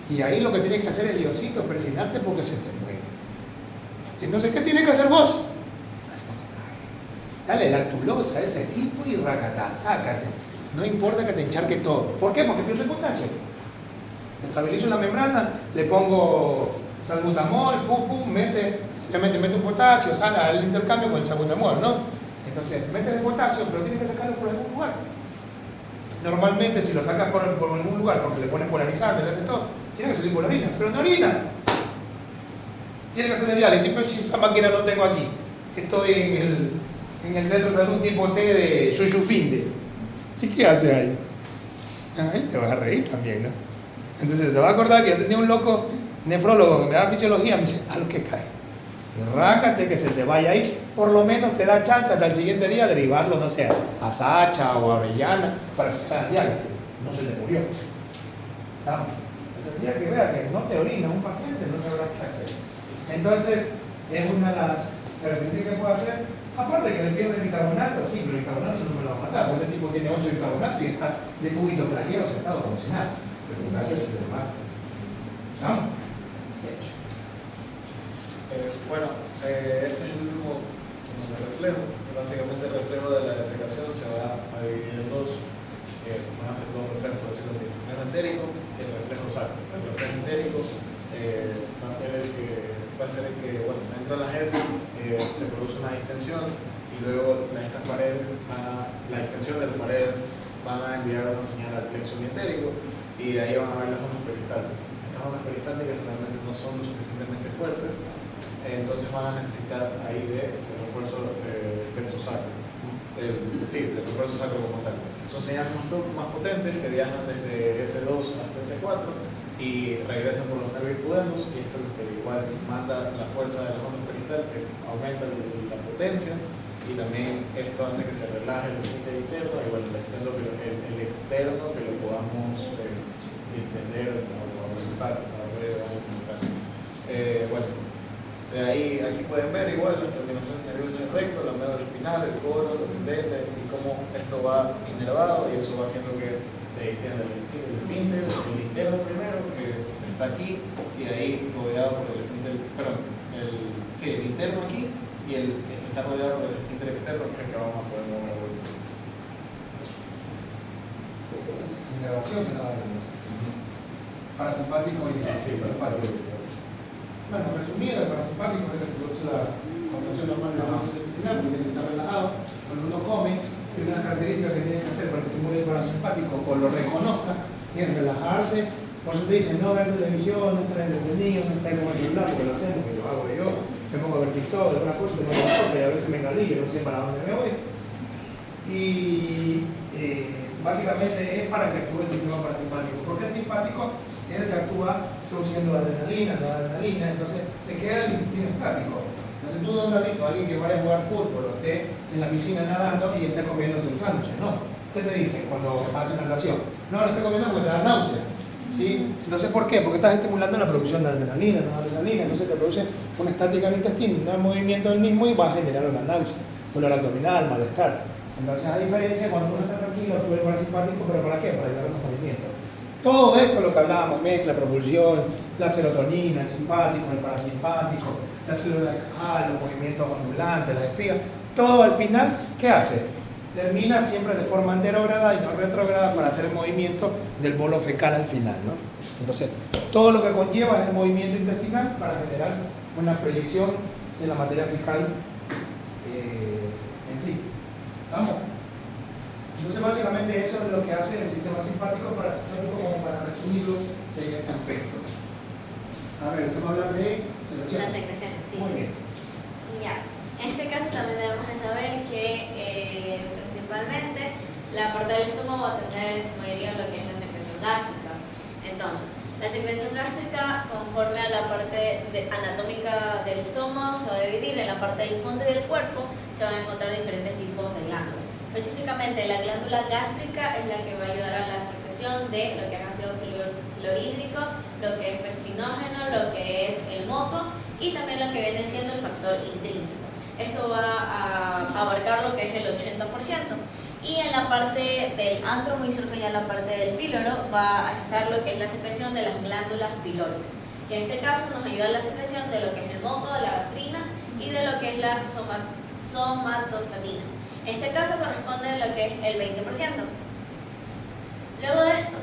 Y ahí lo que tienes que hacer es, Diosito, presionarte porque se te muere. Entonces, ¿qué tienes que hacer vos? Dale lactulosa a ese tipo y racatá. No importa que te encharque todo. ¿Por qué? Porque pierde potasio. Estabilizo la membrana, le pongo salbutamol, mete un potasio, sale al intercambio con el salbutamol, ¿no? Entonces, mete el potasio, pero tienes que sacarlo por algún lugar. Normalmente, si lo sacas por algún lugar, porque le pones polarizante, le haces todo, tiene que salir por la orina, pero no orina. Tiene que hacer diálisis, pero si esa máquina no tengo aquí. Estoy en el centro de salud tipo C de Yuyufinde. ¿Y qué hace ahí? Ahí te vas a reír también, ¿no? Entonces te vas a acordar que yo tenía un loco nefrólogo que me daba fisiología, me dice, a lo que cae. Rácate que se te vaya ahí, por lo menos te da chance hasta el siguiente día de derivarlo, no sé, a Sacha o a Avellana para que haga diálisis. No se le murió. ¿Estamos? Entonces el día que vea que no te orina un paciente, no sabrá qué hacer. Entonces, es una de las características que puede hacer. Aparte que le pierde bicarbonato, sí, pero el bicarbonato no me lo va a matar, porque ese tipo tiene 8 bicarbonatos y está de cubito plaquero sentado como si nada. Pero el potasio se te mata. ¿Estamos? De hecho. Bueno, este es el último reflejo. Básicamente el reflejo de la defecación se va a dividir en dos. Van a ser dos reflejos, por decirlo así. El reflejo entérico y el reflejo sacro. El reflejo entérico va a ser el que, bueno, entra las heces, se produce una distensión y luego estas paredes, la extensión de las paredes van a enviar una señal al plexo mientérico y de ahí van a ver las ondas peristálticas. Estas ondas peristálticas realmente no son lo suficientemente fuertes, entonces van a necesitar ahí de refuerzo del plexo sacro. Del refuerzo sacro como tal. Son señales más potentes que viajan desde S2 hasta S4 y regresan por los nervios pudendos, y esto es lo que igual manda la fuerza de las ondas peristálticas, aumenta la potencia, y también esto hace que se relaje el esfínter interno, igual el externo que lo podamos extender o aumentar, bueno, de ahí aquí pueden ver igual las terminaciones nerviosas del recto, la médula espinal, el coro, el ascendente, y cómo esto va inervado, y eso va haciendo que se extienda el esfínter, el interno primero, que está aquí, y ahí rodeado por el esfínter, perdón, el interno aquí, y el que está rodeado por el esfínter externo, que es el que vamos a poder mover hoy. Inervación que estaba hablando. Parasimpático y parasimpático. Bueno, resumido, el parasimpático es el que produce la contracción normal de la masa intestinal, porque tiene que estar relajado. Cuando uno come, tiene unas características que tiene que hacer para que estimule el parasimpático o lo reconozca, tiene que relajarse. Por eso te dicen, no ver televisión, no estar entretenido, no estar con el celular, porque lo hacemos, que lo hago yo, me pongo a ver TikTok, alguna cosa, me pongo a sopa y a veces me engalillo, no sé para dónde me voy. Y básicamente es para que actúe el sistema parasimpático, porque el simpático es el que actúa produciendo la adrenalina, entonces se queda el intestino estático. Entonces tú no has visto a alguien que vaya a jugar fútbol o esté en la piscina nadando y esté comiéndose un sándwich, no. ¿Qué te dicen cuando hace natación? No, lo estoy comiendo porque te da náusea. ¿Sí? Entonces, ¿por qué? Porque estás estimulando la producción de adrenalina, entonces te produce una estática del intestino, un movimiento del mismo y va a generar una náusea, dolor abdominal, malestar. Entonces, a diferencia, cuando uno está tranquilo, actúa el parasimpático, ¿pero para qué? Para ayudar a los movimientos. Todo esto, lo que hablábamos, mezcla, propulsión, la serotonina, el simpático, el parasimpático, la célula de Cajal, los movimientos ondulantes, las espigas, todo al final, ¿qué hace? Termina siempre de forma anterograda y no retrograda para hacer el movimiento del bolo fecal al final, ¿no? Entonces, todo lo que conlleva es el movimiento intestinal para generar una proyección de la materia fecal en sí. ¿Estamos? Entonces, básicamente eso es lo que hace el sistema simpático parasimpático, como para resumirlo en este aspecto. A ver, estamos hablando de secreción. La secreción, sí. Muy bien. Ya. En este caso también debemos de saber que principalmente la parte del estómago va a tener en su mayoría lo que es la secreción gástrica. Entonces, la secreción gástrica, conforme a la parte anatómica del estómago, se va a dividir en la parte del fondo y del cuerpo, se van a encontrar diferentes tipos de glándulas. Específicamente, la glándula gástrica es la que va a ayudar a la secreción de lo que es ácido clorhídrico, lo que es pepsinógeno, lo que es el moco y también lo que viene siendo el factor intrínseco. Esto va a abarcar lo que es el 80%. Y en la parte del antro, muy cerca ya en la parte del píloro, va a estar lo que es la secreción de las glándulas pilóricas, que en este caso nos ayuda a la secreción de lo que es el moco, de la gastrina y de lo que es la somatostatina. En este caso corresponde a lo que es el 20%. Luego de esto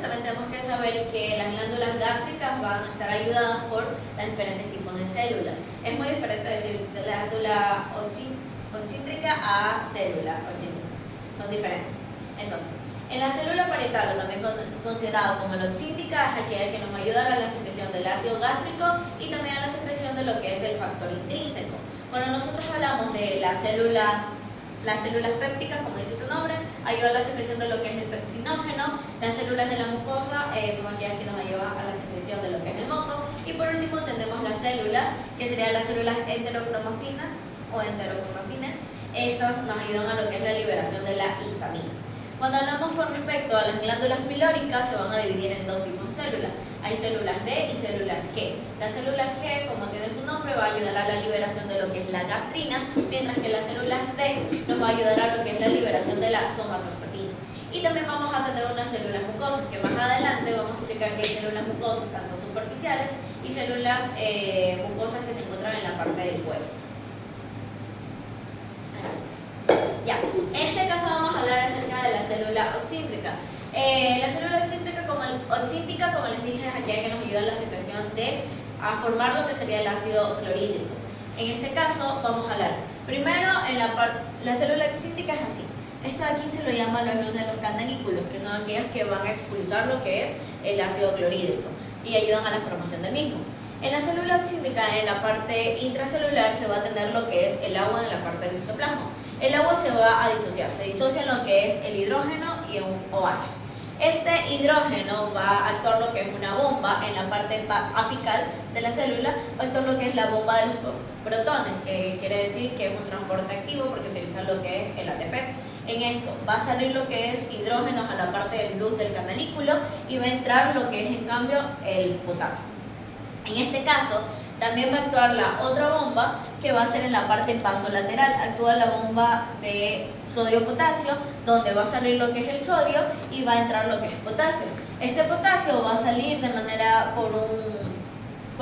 también tenemos que saber que las glándulas gástricas van a estar ayudadas por los diferentes tipos de células. Es muy diferente decir glándula oxíntrica a célula oxíntrica. Son diferentes. Entonces, en la célula parietal, o también considerada como la oxíntrica, es aquella que nos va a ayudar a la secreción del ácido gástrico y también a la secreción de lo que es el factor intrínseco. Cuando nosotros hablamos de las células pépticas, como dice su nombre, ayuda a la secreción de lo que es el pepsinógeno. Las células de la mucosa son aquellas que nos ayudan a la secreción de lo que es el moco. Y por último tenemos las células, que serían las células enterocromafinas o enterocromafines. Estas nos ayudan a lo que es la liberación de la histamina. Cuando hablamos con respecto a las glándulas pilóricas, se van a dividir en dos tipos de células. Hay células D y células G. La célula G, como tiene su nombre, va a ayudar a la liberación de lo que es la gastrina, mientras que las células D nos va a ayudar a lo que es la liberación de la somatostatina. Y también vamos a tener unas células mucosas, que más adelante vamos a explicar que hay células mucosas, tanto superficiales, y células mucosas que se encuentran en la parte del cuerpo. Ya, en este caso vamos a hablar acerca de la célula oxíntrica. La célula oxíntrica, como les dije, es aquella que nos ayuda a la secreción a formar lo que sería el ácido clorhídrico. En este caso vamos a hablar primero en la célula oxíntrica es así. Esto de aquí se lo llama la luz de los canalículos, que son aquellos que van a expulsar lo que es el ácido clorhídrico y ayudan a la formación del mismo. En la célula oxídica, en la parte intracelular, se va a tener lo que es el agua en la parte del citoplasma. El agua se va a disociar, se disocia en lo que es el hidrógeno y un OH. Este hidrógeno va a actuar lo que es una bomba en la parte apical de la célula, va a actuar lo que es la bomba de los protones, que quiere decir que es un transporte activo porque utiliza lo que es el ATP. En esto va a salir lo que es hidrógenos a la parte del luz del canalículo y va a entrar lo que es en cambio el potasio. En este caso también va a actuar la otra bomba que va a ser en la parte vasolateral, actúa la bomba de sodio-potasio, donde va a salir lo que es el sodio y va a entrar lo que es potasio. Este potasio va a salir de manera por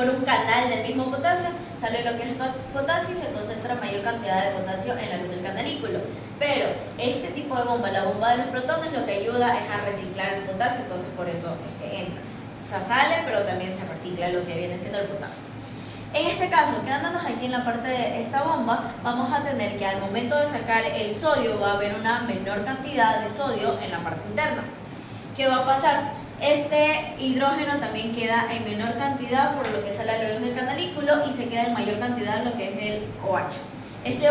un canal del mismo potasio, sale lo que es el potasio y se concentra mayor cantidad de potasio en la luz del canalículo. Pero este tipo de bomba, la bomba de los protones, lo que ayuda es a reciclar el potasio, entonces por eso es que entra. O sea, sale, pero también se recicla lo que viene siendo el potasio. En este caso, quedándonos aquí en la parte de esta bomba, vamos a tener que al momento de sacar el sodio va a haber una menor cantidad de sodio en la parte interna. ¿Qué va a pasar? Este hidrógeno también queda en menor cantidad por lo que sale a la luz del canalículo y se queda en mayor cantidad lo que es el OH. Este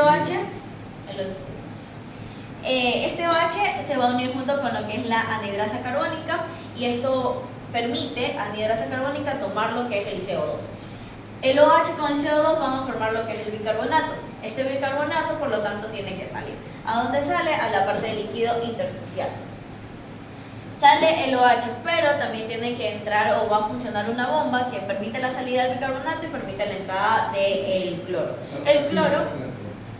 OH se va a unir junto con lo que es la anhidrasa carbónica y esto permite a anhidrasa carbónica tomar lo que es el CO2. El OH con el CO2 van a formar lo que es el bicarbonato. Este bicarbonato, por lo tanto, tiene que salir. ¿A dónde sale? A la parte del líquido intersticial. Sale el OH, pero también tiene que entrar o va a funcionar una bomba que permite la salida del bicarbonato y permite la entrada del cloro.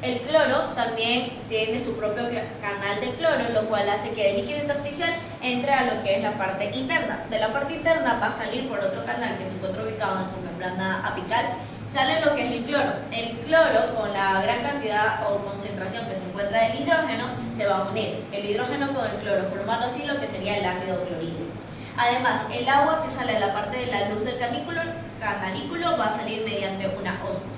El cloro también tiene su propio canal de cloro, lo cual hace que el líquido intersticial entre a lo que es la parte interna. De la parte interna va a salir por otro canal que se encuentra ubicado en su membrana apical, sale lo que es el cloro. El cloro, con la gran cantidad o concentración que se encuentra del hidrógeno, se va a unir el hidrógeno con el cloro, formando así lo que sería el ácido clorhídrico. Además, el agua que sale de la parte de la luz del canalículo va a salir mediante una ósmosis.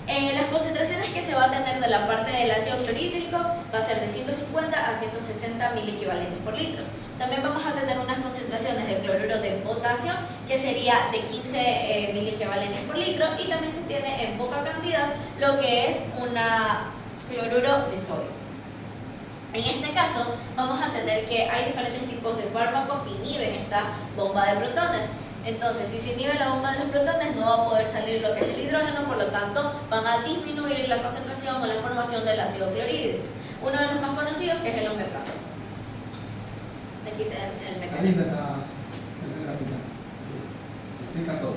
Las concentraciones que se va a tener de la parte del ácido clorhídrico va a ser de 150 a 160 miliequivalentes por litro. También vamos a tener unas concentraciones de cloruro de potasio que sería de 15 miliequivalentes por litro y también se tiene en poca cantidad lo que es una cloruro de sodio. En este caso vamos a tener que hay diferentes tipos de fármacos que inhiben esta bomba de protones. Entonces, si se inhibe la bomba de los protones, no va a poder salir lo que es el hidrógeno, por lo tanto, van a disminuir la concentración o la formación del ácido clorhídrico. Uno de los más conocidos que es el omeprazol. Aquí está el mecanismo. Esa gráfica. Explica todo.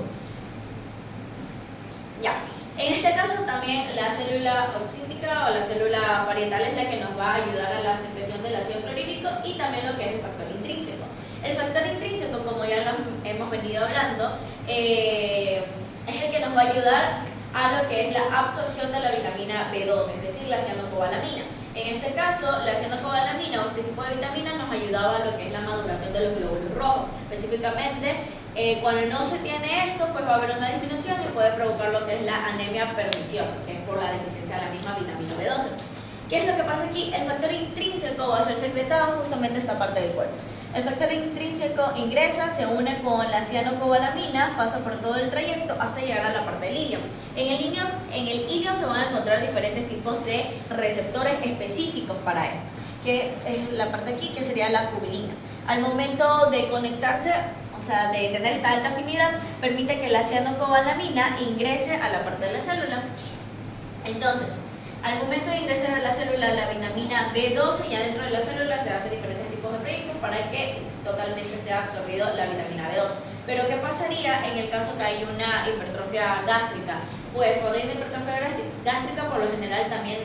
Ya. En este caso también la célula oxídica o la célula parietal es la que nos va a ayudar a la secreción del ácido clorhídrico y también lo que es el factor intrínseco. El factor intrínseco, como ya lo hemos venido hablando, es el que nos va a ayudar a lo que es la absorción de la vitamina B12, es decir, la cianocobalamina. En este caso, la cianocobalamina o este tipo de vitamina nos ayudaba a lo que es la maduración de los glóbulos rojos. Específicamente, cuando no se tiene esto, pues va a haber una disminución y puede provocar lo que es la anemia perniciosa, que es por la deficiencia de la misma vitamina B12. ¿Qué es lo que pasa aquí? El factor intrínseco va a ser secretado justamente en esta parte del cuerpo. El factor intrínseco ingresa, se une con la cianocobalamina, pasa por todo el trayecto hasta llegar a la parte del ilion. En el ilion se van a encontrar diferentes tipos de receptores específicos para esto, que es la parte aquí, que sería la cubilina. Al momento de conectarse, o sea, de tener esta alta afinidad, permite que la cianocobalamina ingrese a la parte de la célula. Entonces, al momento de ingresar a la célula la vitamina B12, ya dentro de la célula se hacen diferentes tipos de proyectos para que totalmente sea absorbido la vitamina B12. Pero ¿qué pasaría en el caso que hay una hipertrofia gástrica? Pues cuando hay una hipertrofia gástrica, por lo general también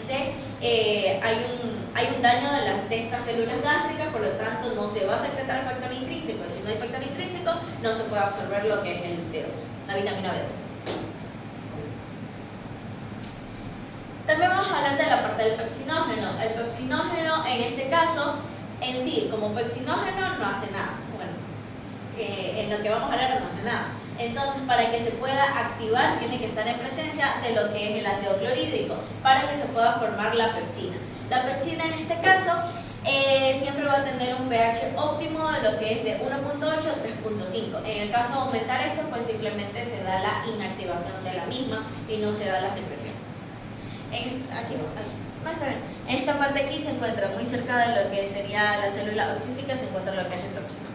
hay un daño de estas células gástricas, por lo tanto no se va a secretar el factor intrínseco. Y si no hay factor intrínseco, no se puede absorber lo que es el B12, la vitamina B12. También vamos a hablar de la parte del pepsinógeno. El pepsinógeno, en este caso, en sí, como pepsinógeno, no hace nada. Bueno, en lo que vamos a hablar no hace nada. Entonces, para que se pueda activar, tiene que estar en presencia de lo que es el ácido clorhídrico, para que se pueda formar la pepsina. La pepsina en este caso siempre va a tener un pH óptimo de lo que es de 1.8 a 3.5. En el caso de aumentar esto, pues simplemente se da la inactivación de la misma y no se da la secreción. En esta parte aquí se encuentra muy cerca de lo que sería la célula oxítica, se encuentra lo que es el pepsina.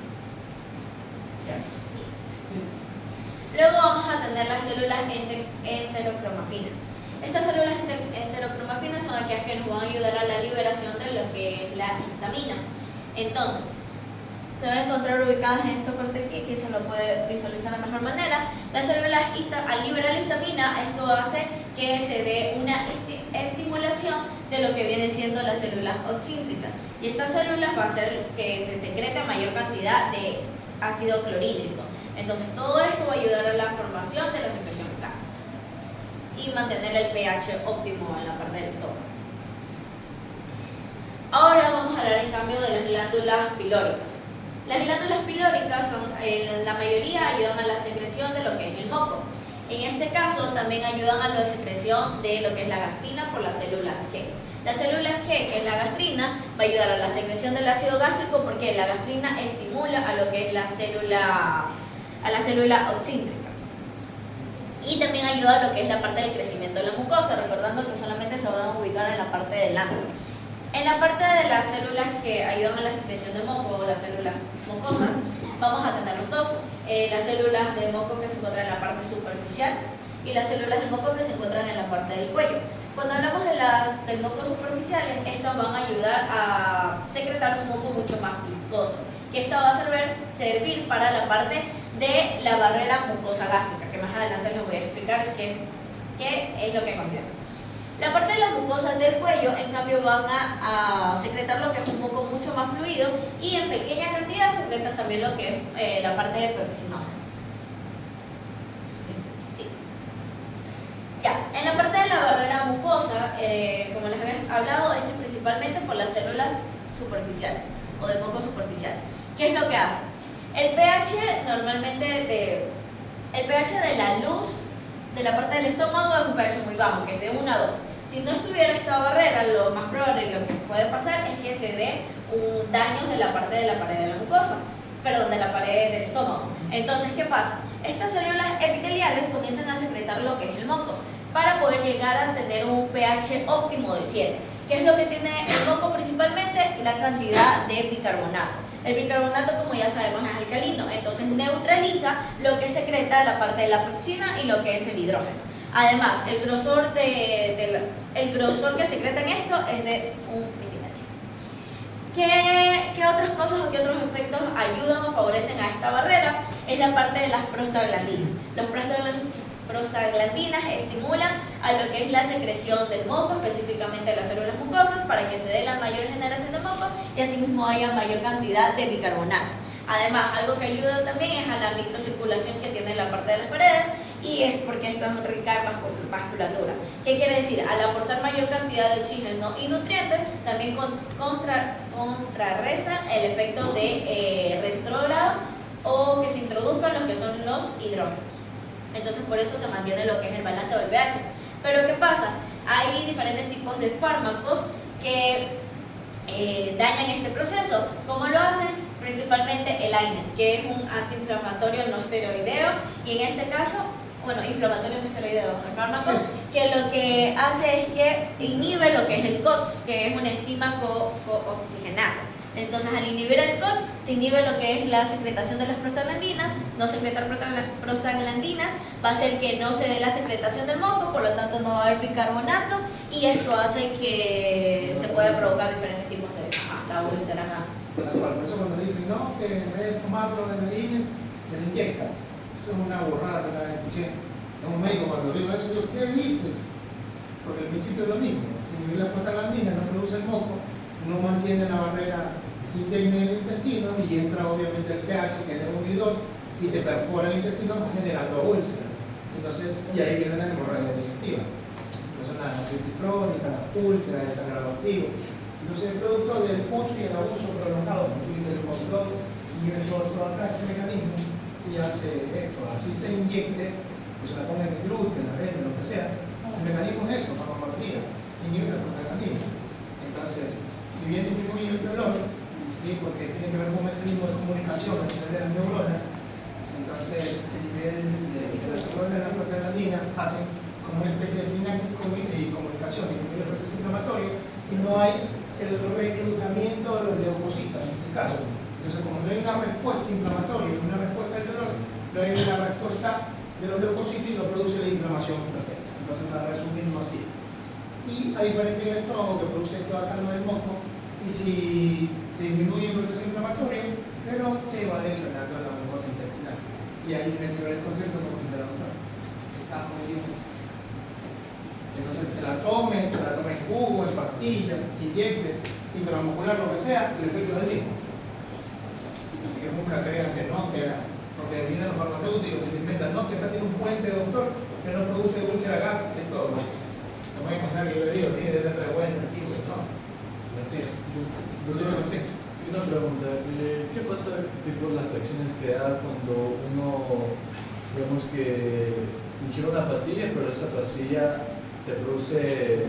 Luego vamos a tener las células enterocromafinas. Estas células enterocromafinas son aquellas que nos van a ayudar a la liberación de lo que es la histamina. Entonces, se van a encontrar ubicadas en esta parte aquí, que se lo puede visualizar de mejor manera. Las células, al liberar la histamina, esto hace que se dé una estimulación de lo que viene siendo las células oxíntricas. Y estas células va a hacer que se secrete mayor cantidad de ácido clorhídrico. Entonces, todo esto va a ayudar a la formación de la secreción gástrica y mantener el pH óptimo en la parte del estómago. Ahora vamos a hablar en cambio de las glándulas pilóricas. Las glándulas pilóricas son, la mayoría ayudan a la secreción de lo que es el moco. En este caso también ayudan a la secreción de lo que es la gastrina por las células G. Las células G, que es la gastrina, va a ayudar a la secreción del ácido gástrico porque la gastrina estimula a lo que es la célula oxíntrica. Y también ayuda a lo que es la parte del crecimiento de la mucosa, recordando que solamente se van a ubicar en la parte delante. En la parte de las células que ayudan a la secreción de moco o las células mucosas, vamos a tener los dos. Las células de moco que se encuentran en la parte superficial y las células de moco que se encuentran en la parte del cuello. Cuando hablamos de las del moco superficiales, estas van a ayudar a secretar un moco mucho más viscoso, que esta va a servir para la parte de la barrera mucosa gástrica, que más adelante les voy a explicar qué es lo que contiene. La parte de las mucosas del cuello, en cambio, van a secretar lo que es un moco mucho más fluido y en pequeña cantidad secretan también lo que es la parte de pepsinona. Sí. Ya, en la parte de la barrera mucosa, como les había hablado, esto es principalmente por las células superficiales o de moco superficial. ¿Qué es lo que hace? El pH normalmente el pH de la luz de la parte del estómago es un pH muy bajo, que es de 1 a 2. Si no estuviera esta barrera, lo más probable y lo que puede pasar es que se dé un daño de la parte de la pared de la mucosa, perdón, de la pared del estómago. Entonces, ¿qué pasa? Estas células epiteliales comienzan a secretar lo que es el moco para poder llegar a tener un pH óptimo de 7. ¿Qué es lo que tiene el moco principalmente? La cantidad de bicarbonato. El bicarbonato, como ya sabemos, es alcalino, entonces neutraliza lo que secreta la parte de la pepsina y lo que es el hidrógeno. Además, el grosor que secretan esto es de 1 milímetro. ¿Qué otras cosas o qué otros efectos ayudan o favorecen a esta barrera? Es la parte de las prostaglandinas. Las prostaglandinas estimulan a lo que es la secreción del moco, específicamente de las células mucosas, para que se dé la mayor generación de moco y asimismo haya mayor cantidad de bicarbonato. Además, algo que ayuda también es a la microcirculación que tiene la parte de las paredes y es porque esto es rica en vasculatura. ¿Qué quiere decir? Al aportar mayor cantidad de oxígeno y nutrientes, también contrarresta el efecto de retrógrado o que se introduzcan los que son los hidrógenos. Entonces, por eso se mantiene lo que es el balance del pH. Pero, ¿qué pasa? Hay diferentes tipos de fármacos que dañan este proceso. ¿Cómo lo hacen? Principalmente el AINES, que es un antiinflamatorio no esteroideo, y en este caso, bueno, inflamatorio no esteroideo, el fármaco, que lo que hace es que inhibe lo que es el COX, que es una enzima cooxigenasa. Entonces, al inhibir el COX, se inhibe lo que es la secretación de las prostaglandinas. No secretar prostaglandinas va a hacer que no se dé la secretación del moco, por lo tanto no va a haber bicarbonato, y esto hace que se pueda provocar diferentes tipos de la úlcera. Por eso cuando dicen, no, que en vez de tomarlo de medicina, te lo inyectas. Eso es una borrada que una vez escuché. Es un médico cuando digo eso, yo, ¿qué dices? Porque al principio es lo mismo. Inhibir la prostaglandina, no produce el moco, no mantiene la barrera interna del intestino y entra obviamente el pH, que es de 1 y 2, y te perfora el intestino generando úlceras. Entonces, y ahí viene la hemorragia digestiva. Entonces, la gastritis crónica, las úlceras, el sangrado activo. Entonces, el producto del uso y el abuso prolongado del control y el todo acá, este mecanismo, y hace esto, así se inyecte, o se la ponga en el glúteo, en la vena, lo que sea. El mecanismo es eso, farmacología, inhibe la prostaglandina. Entonces, si bien disminuye el dolor, ¿sí? Porque tiene que ver con un mecanismo de comunicación a nivel de las neuronas, entonces el nivel de las neuronas de la prostaglandina hacen como una especie de sinapsis y comunicación, disminuye el proceso inflamatorio y no hay el reclutamiento de los leucocitos en este caso. Entonces, como no hay una respuesta inflamatoria, una respuesta al dolor, no hay una respuesta de los leucocitos y no produce la inflamación placenta. Entonces, para resumirlo así. Y a diferencia del estómago que produce toda calma del moco, y si disminuye el proceso inflamatorio, pero te va lesionando la mucosa intestinal. Y ahí tienes que ver el concepto como dice la doctora. Está muy bien. Entonces, te la tomes en jugo, en pastillas, inyectes, intramuscular, lo que sea, el efecto es el mismo. Así que nunca crean que no, porque vienen los farmacéuticos y te inventan, no, que está tiene un puente, doctor, que no produce úlcera gástrica y todo. No me voy a imaginar que yo le digo, sí, de ese tres buenos, tranquilo, no. Entonces, yo no lo sé. Una pregunta, ¿qué pasa tipo las reacciones que da cuando uno, vemos que ingiere una pastilla, pero esa pastilla te produce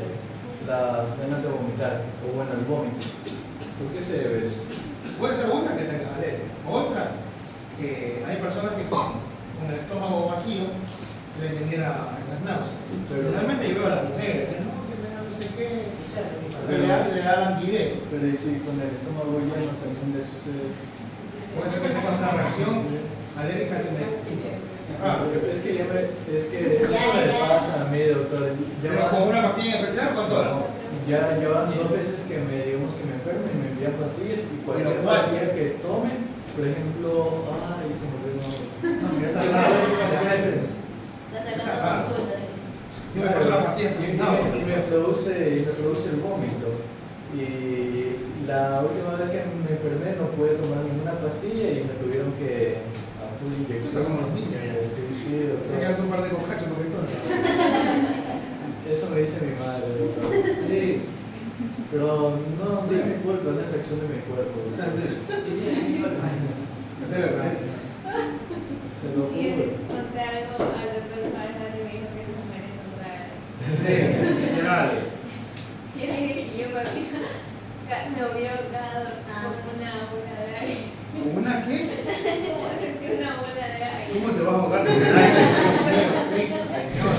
las ganas de vomitar, o bueno, el vómito? ¿Por qué se debe eso? Puede ser una que tenga alergia, otra que hay personas que con el estómago vacío les genera esas náuseas. Pero realmente yo veo a las mujeres, ¿no? Que me da no sé qué, le da languidez. Pero ¿y si con el estómago lleno también le sucede eso? Puede ser que tenga una reacción alérgica al cemento. Es que eso me pasa a mí, doctor. ¿Pero con una pastilla especial o con todas? Ya llevan 2 veces que digamos que me enfermo y me envían pastillas y cualquier pastilla que tome, por ejemplo, ay, se me olvidó el nombre. No, mira, está ¿Qué raro. La segunda consulta. Yo me paso la pastilla y me produce el vómito. Y la última vez que me enfermé no pude tomar ninguna pastilla y me tuvieron que hacer una inyección. Está como los niños ya. Sí, doctor. Hay que darte un par de cocachos porque todo. Eso me dice mi madre, doctor. Sí. Pero no es mi culpa, es la reacción de mi cuerpo. ¿Qué te parece? Se lo Y juro. conté algo al doctor Alejandro y me dijo que las mujeres son raras. General. Y él dice que yo me vio con una bola de aire. ¿Una qué? Como sentí una bola de aire. ¿Cómo te vas a jugar con el aire? Señor,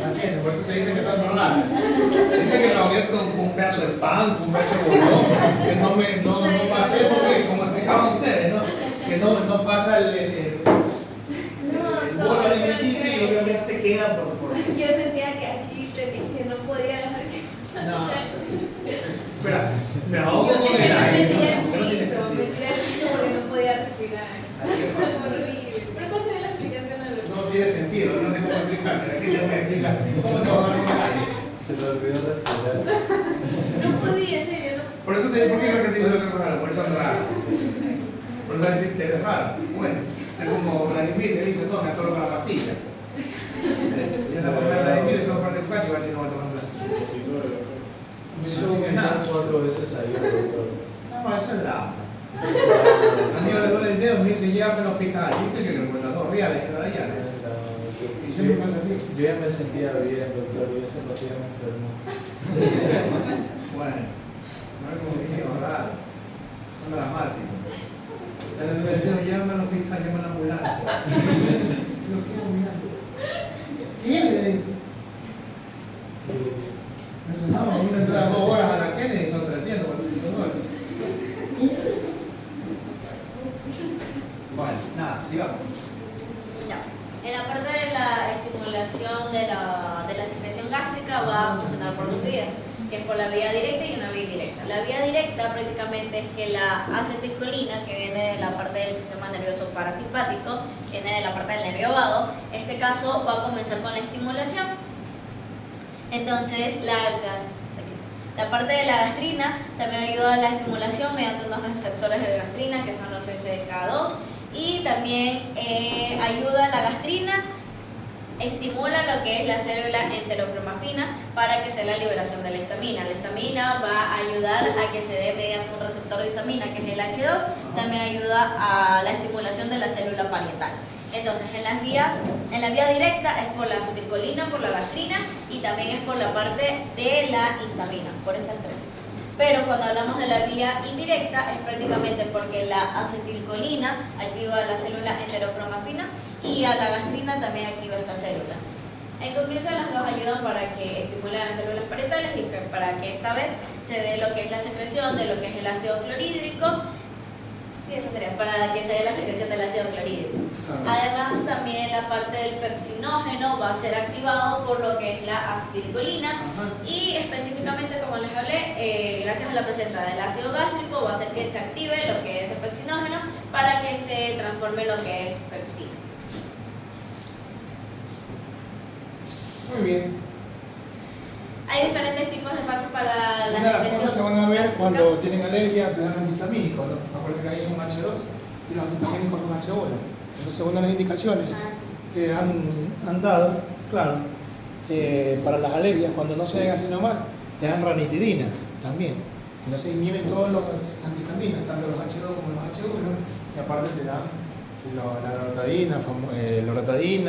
así es, por eso te dicen que son normales. Dime que me ahogué con un pedazo de pan, con un pedazo de bolón, que no pasé porque, como explicaban ustedes, ¿no? Que no pasa el bolo alimenticio y obviamente se queda por... Yo sentía que aquí que no podía dejar que... No. Espera, me Y ahogo yo con el me aire. tiré al porque no tiene piso, me sentido. tiré al piso porque no podía respirar. Ay, qué Fue pasa. horrible. Pero pasé la explicación a los... No tiene sentido, no sé cómo explicar, pero aquí te voy a explicar. ¿Cómo te ahogas con el aire? Se lo olvidó respirar. No podía, en serio, no. Por eso te digo, ¿por qué no te digo lo que es raro? Por eso es raro. Por eso decirte eres raro. Bueno, es como Vladimir que dice, no, me atoro con la pastilla. Y en la primera Vladimir le pego un par de cachos y va a decir, no va a tomar un Yo Así que nada. 4 veces ayer, doctor. No, eso es la... A mí me duele el dedo, me dice, llévame al hospital. ¿Viste que me cuesta 2 reales cada día? Y siempre pasa así. Yo ya me sentía bien, doctor, y ese pastillo me enfermó. Bueno, no es como que niño raro. Son dramáticos. Le duele el dedo, llévame al hospital, llama a la ambulancia. Lo quiero mirando. ¿Qué? Eso no, uno entra 2 horas a la Kennedy, son 300, 400 dólares. Bueno, nada, sigamos. Ya. En la parte de la estimulación de la secreción gástrica va a funcionar por 2 vías, que es por la vía directa y una vía indirecta. La vía directa prácticamente es que la acetilcolina, que viene de la parte del sistema nervioso parasimpático, viene de la parte del nervio vago, en este caso va a comenzar con la estimulación. Entonces la parte de la gastrina también ayuda a la estimulación mediante unos receptores de gastrina que son los SDK2 y también ayuda a la gastrina, estimula lo que es la célula enterocromafina para que sea la liberación de la histamina. La histamina va a ayudar a que se dé mediante un receptor de histamina que es el H2, también ayuda a la estimulación de la célula parietal. Entonces, en la vía directa es por la acetilcolina, por la gastrina y también es por la parte de la histamina, por estas 3. Pero cuando hablamos de la vía indirecta es prácticamente porque la acetilcolina activa la célula enterocromafina y a la gastrina también activa esta célula. En conclusión, las dos ayudan para que estimulen las células parietales y para que esta vez se dé lo que es la secreción de lo que es el ácido clorhídrico. Sí, eso sería, para que se dé la secreción del ácido clorhídrico. Además, también la parte del pepsinógeno va a ser activado por lo que es la acetilcolina y específicamente, como les hablé, gracias a la presencia del ácido gástrico va a hacer que se active lo que es el pepsinógeno para que se transforme en lo que es pepsina. Muy bien. Hay diferentes tipos de fases para la Una de las cosas que van a ver gástrica. cuando tienen alergia te dan antihistamínicos, ¿no? Acuérdense que ahí es un H2 y los antihistamínicos son H1. Entonces, una de las indicaciones que han dado, claro, para las alergias, cuando no se den así nomás, te dan ranitidina también. Entonces inhiben todos los antihistaminas, tanto los H2 como los H1, y aparte te dan la loratadina,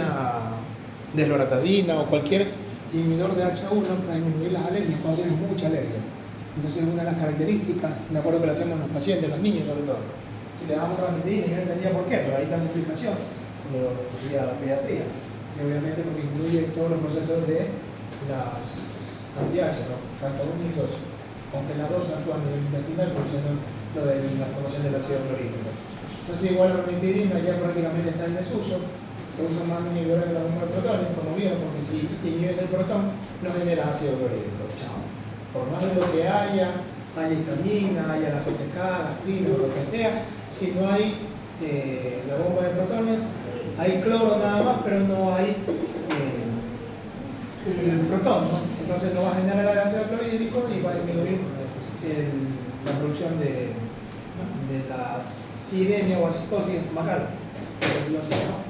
desloratadina o cualquier inhibidor de H1 para disminuir las alergias cuando tienes mucha alergia. Entonces una de las características, me acuerdo que lo hacíamos los pacientes, los niños sobre todo, y le damos ranitidina y yo no entendía por qué, pero ahí está la explicación, como lo decía la pediatría, y obviamente porque incluye todos los procesos de las anti-H, ¿no? Tanto 1 y 2, aunque las dos actúan en el intestinal produciendo lo de la formación del ácido clorhídrico. Entonces igual la ranitidina ya prácticamente está en desuso, se usan más inhibidores de la bomba de protones, como vieron, porque si inhibes el protón, no genera ácido clorhídrico. Chao. Por más de lo que haya histamina, haya la CCK, gastrina o lo que sea, si no hay la bomba de protones, hay cloro nada más, pero no hay el protón, ¿no? Entonces no va a generar el ácido clorhídrico y va a disminuir la producción de la acidemia o acidosis estomacal, por decirlo así, ¿no?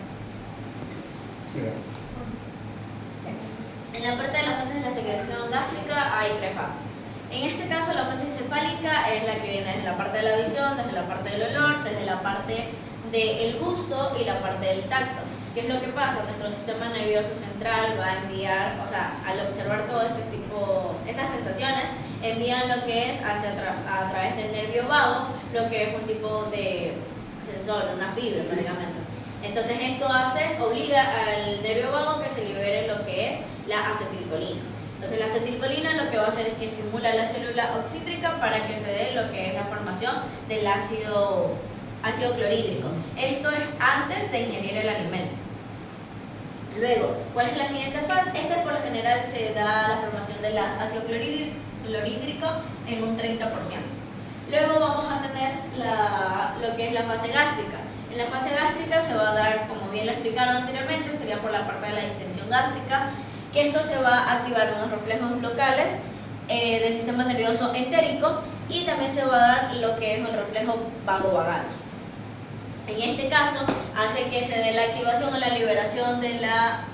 En la parte de las fases de la secreción gástrica hay 3 fases. En este caso, la fase encefálica es la que viene desde la parte de la visión, desde la parte del olor, desde la parte del gusto y la parte del tacto. ¿Qué es lo que pasa? Nuestro sistema nervioso central va a enviar, o sea, al observar todo estas sensaciones, envían lo que es a través del nervio vago, lo que es un tipo de sensor, una fibra prácticamente. Entonces esto obliga al nervio vago que se libere lo que es la acetilcolina. Entonces la acetilcolina lo que va a hacer es que estimula la célula oxítrica para que se dé lo que es la formación del ácido clorhídrico. Esto es antes de ingerir el alimento. Luego, ¿cuál es la siguiente fase? Esta por lo general se da la formación del ácido clorhídrico en un 30%. Luego vamos a tener lo que es la fase gástrica. En la fase gástrica se va a dar, como bien lo explicaron anteriormente, sería por la parte de la distensión gástrica, que esto se va a activar unos reflejos locales del sistema nervioso entérico y también se va a dar lo que es el reflejo vagovagal. En este caso, hace que se dé la activación o la liberación de la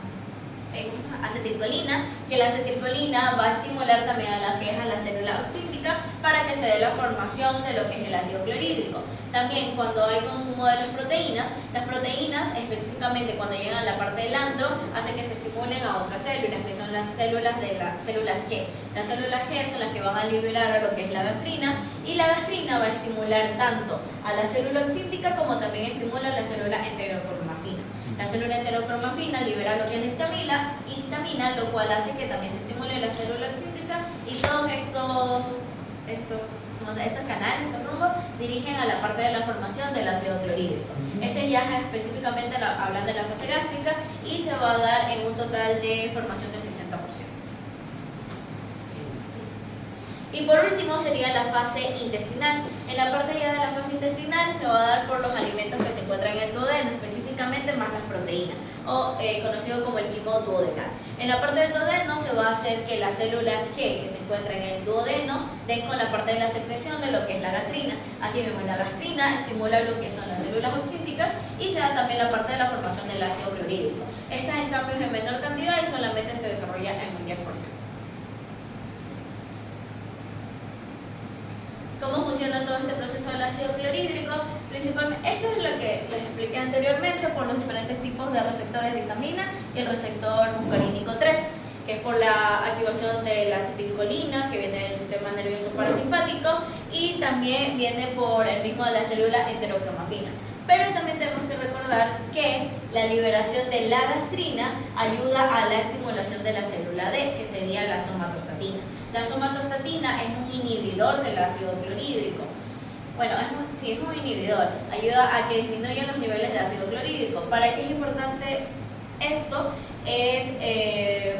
acetilcolina, que la acetilcolina va a estimular también a la que es a la célula oxítica para que se dé la formación de lo que es el ácido clorhídrico. También cuando hay consumo de las proteínas específicamente cuando llegan a la parte del antro, hace que se estimulen a otras células, que son las células G. Las células G son las que van a liberar a lo que es la gastrina, y la gastrina va a estimular tanto a la célula oxítica como también estimula a la célula enterocromafina. La célula enterocromafina libera lo que es la histamina, lo cual hace que también se estimule la célula oxítica, y todos estos canales, estos rumbos, dirigen a la parte de la formación del ácido clorhídrico. Este ya es específicamente hablando de la fase gástrica y se va a dar en un total de formación de 60%. Y por último sería la fase intestinal. En la parte ya de la fase intestinal se va a dar por los alimentos que se encuentran en el duodeno, específicamente más las proteínas, o conocido como el quimo duodenal. En la parte del duodeno se va a hacer que las células G que se encuentran en el duodeno den con la parte de la secreción de lo que es la gastrina. Así mismo la gastrina estimula lo que son las células oxíticas y se da también la parte de la formación del ácido clorhídrico. Estas en cambio es en menor cantidad y solamente se desarrolla en un 10%. ¿Cómo funciona todo este proceso del ácido clorhídrico? Principalmente, esto es lo que les expliqué anteriormente por los diferentes tipos de receptores de histamina y el receptor muscarínico 3. que es por la activación de la acetilcolina, que viene del sistema nervioso parasimpático, y también viene por el mismo de la célula enterocromafina. Pero también tenemos que recordar que la liberación de la gastrina ayuda a la estimulación de la célula D, que sería la somatostatina. La somatostatina es un inhibidor del ácido clorhídrico. Bueno, sí, es un inhibidor. Ayuda a que disminuyan los niveles de ácido clorhídrico. ¿Para qué es importante esto? Es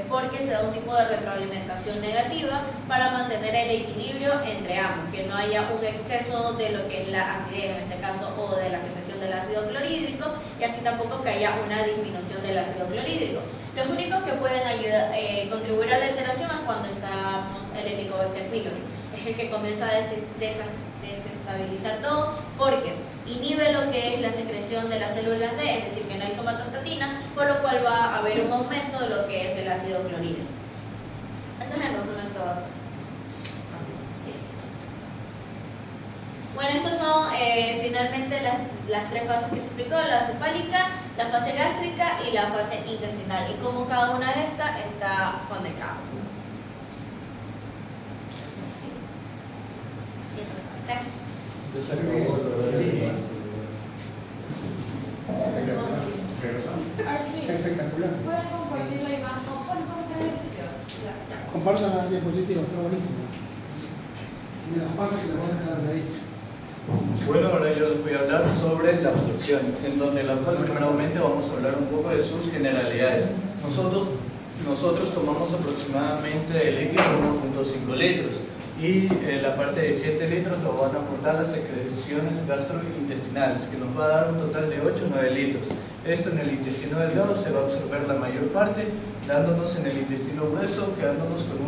porque se da un tipo de retroalimentación negativa para mantener el equilibrio entre ambos, que no haya un exceso de lo que es la acidez en este caso o de la secreción del ácido clorhídrico, y así tampoco que haya una disminución del ácido clorhídrico. Los únicos que pueden ayudar, contribuir a la alteración es cuando está el Helicobacter pylori, es el que comienza a desestabilizar todo porque inhibe lo que es la secreción de las células D, es decir, que no hay somatostatina, por lo cual va a haber un aumento de lo que es el ácido clorhídrico. Ese es el resumen todo. Sí. Bueno, estos son finalmente las tres fases que se explicó: la cefálica, la fase gástrica y la fase intestinal, y cómo cada una de estas está conectada. Ya se acabó lo de la Espectacular. ¿Pueden compartir la imagen? ¿O pueden hacer ejercicios? Ya. Compartan las diapositivas, está buenísimo. Mira, pasa que te vas a quedar de ahí. Bueno, ahora yo les voy a hablar sobre la absorción, en donde la cual primeramente vamos a hablar un poco de sus generalidades. Nosotros tomamos aproximadamente de líquido 1.5 litros y la parte de 7 litros lo van a aportar las secreciones gastrointestinales, que nos va a dar un total de 8 o 9 litros. Esto en el intestino delgado se va a absorber la mayor parte, dándonos en el intestino grueso, quedándonos con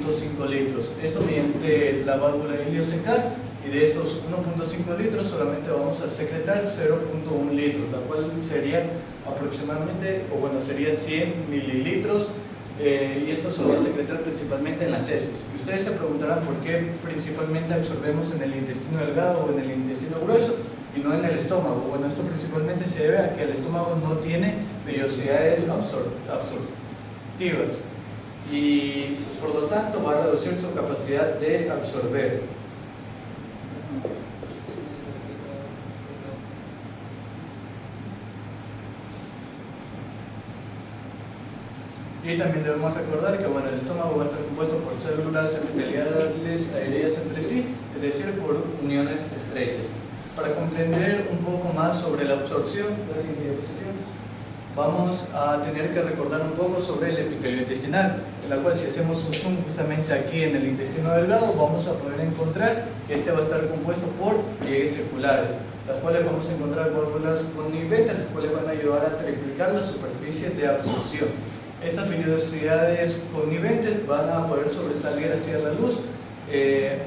1.5 litros. Esto mediante la válvula iliocecal, y de estos 1.5 litros solamente vamos a secretar 0.1 litros, la cual sería aproximadamente, o bueno, sería 100 mililitros, y esto se va a secretar principalmente en las heces. Y ustedes se preguntarán por qué principalmente absorbemos en el intestino delgado o en el intestino grueso y no en el estómago. Bueno, esto principalmente se debe a que el estómago no tiene vellosidades absortivas y por lo tanto va a reducir su capacidad de absorber. Y también debemos recordar que bueno, el estómago va a estar compuesto por células epiteliales adheridas entre sí, es decir, por uniones estrechas. Para comprender un poco más sobre la absorción, la siguiente diapositiva, vamos a tener que recordar un poco sobre el epitelio intestinal, en la cual si hacemos un zoom justamente aquí en el intestino delgado, vamos a poder encontrar que este va a estar compuesto por pliegues circulares, las cuales vamos a encontrar válvulas conniventes, las cuales van a ayudar a triplicar la superficie de absorción. Estas vellosidades conniventes van a poder sobresalir hacia la luz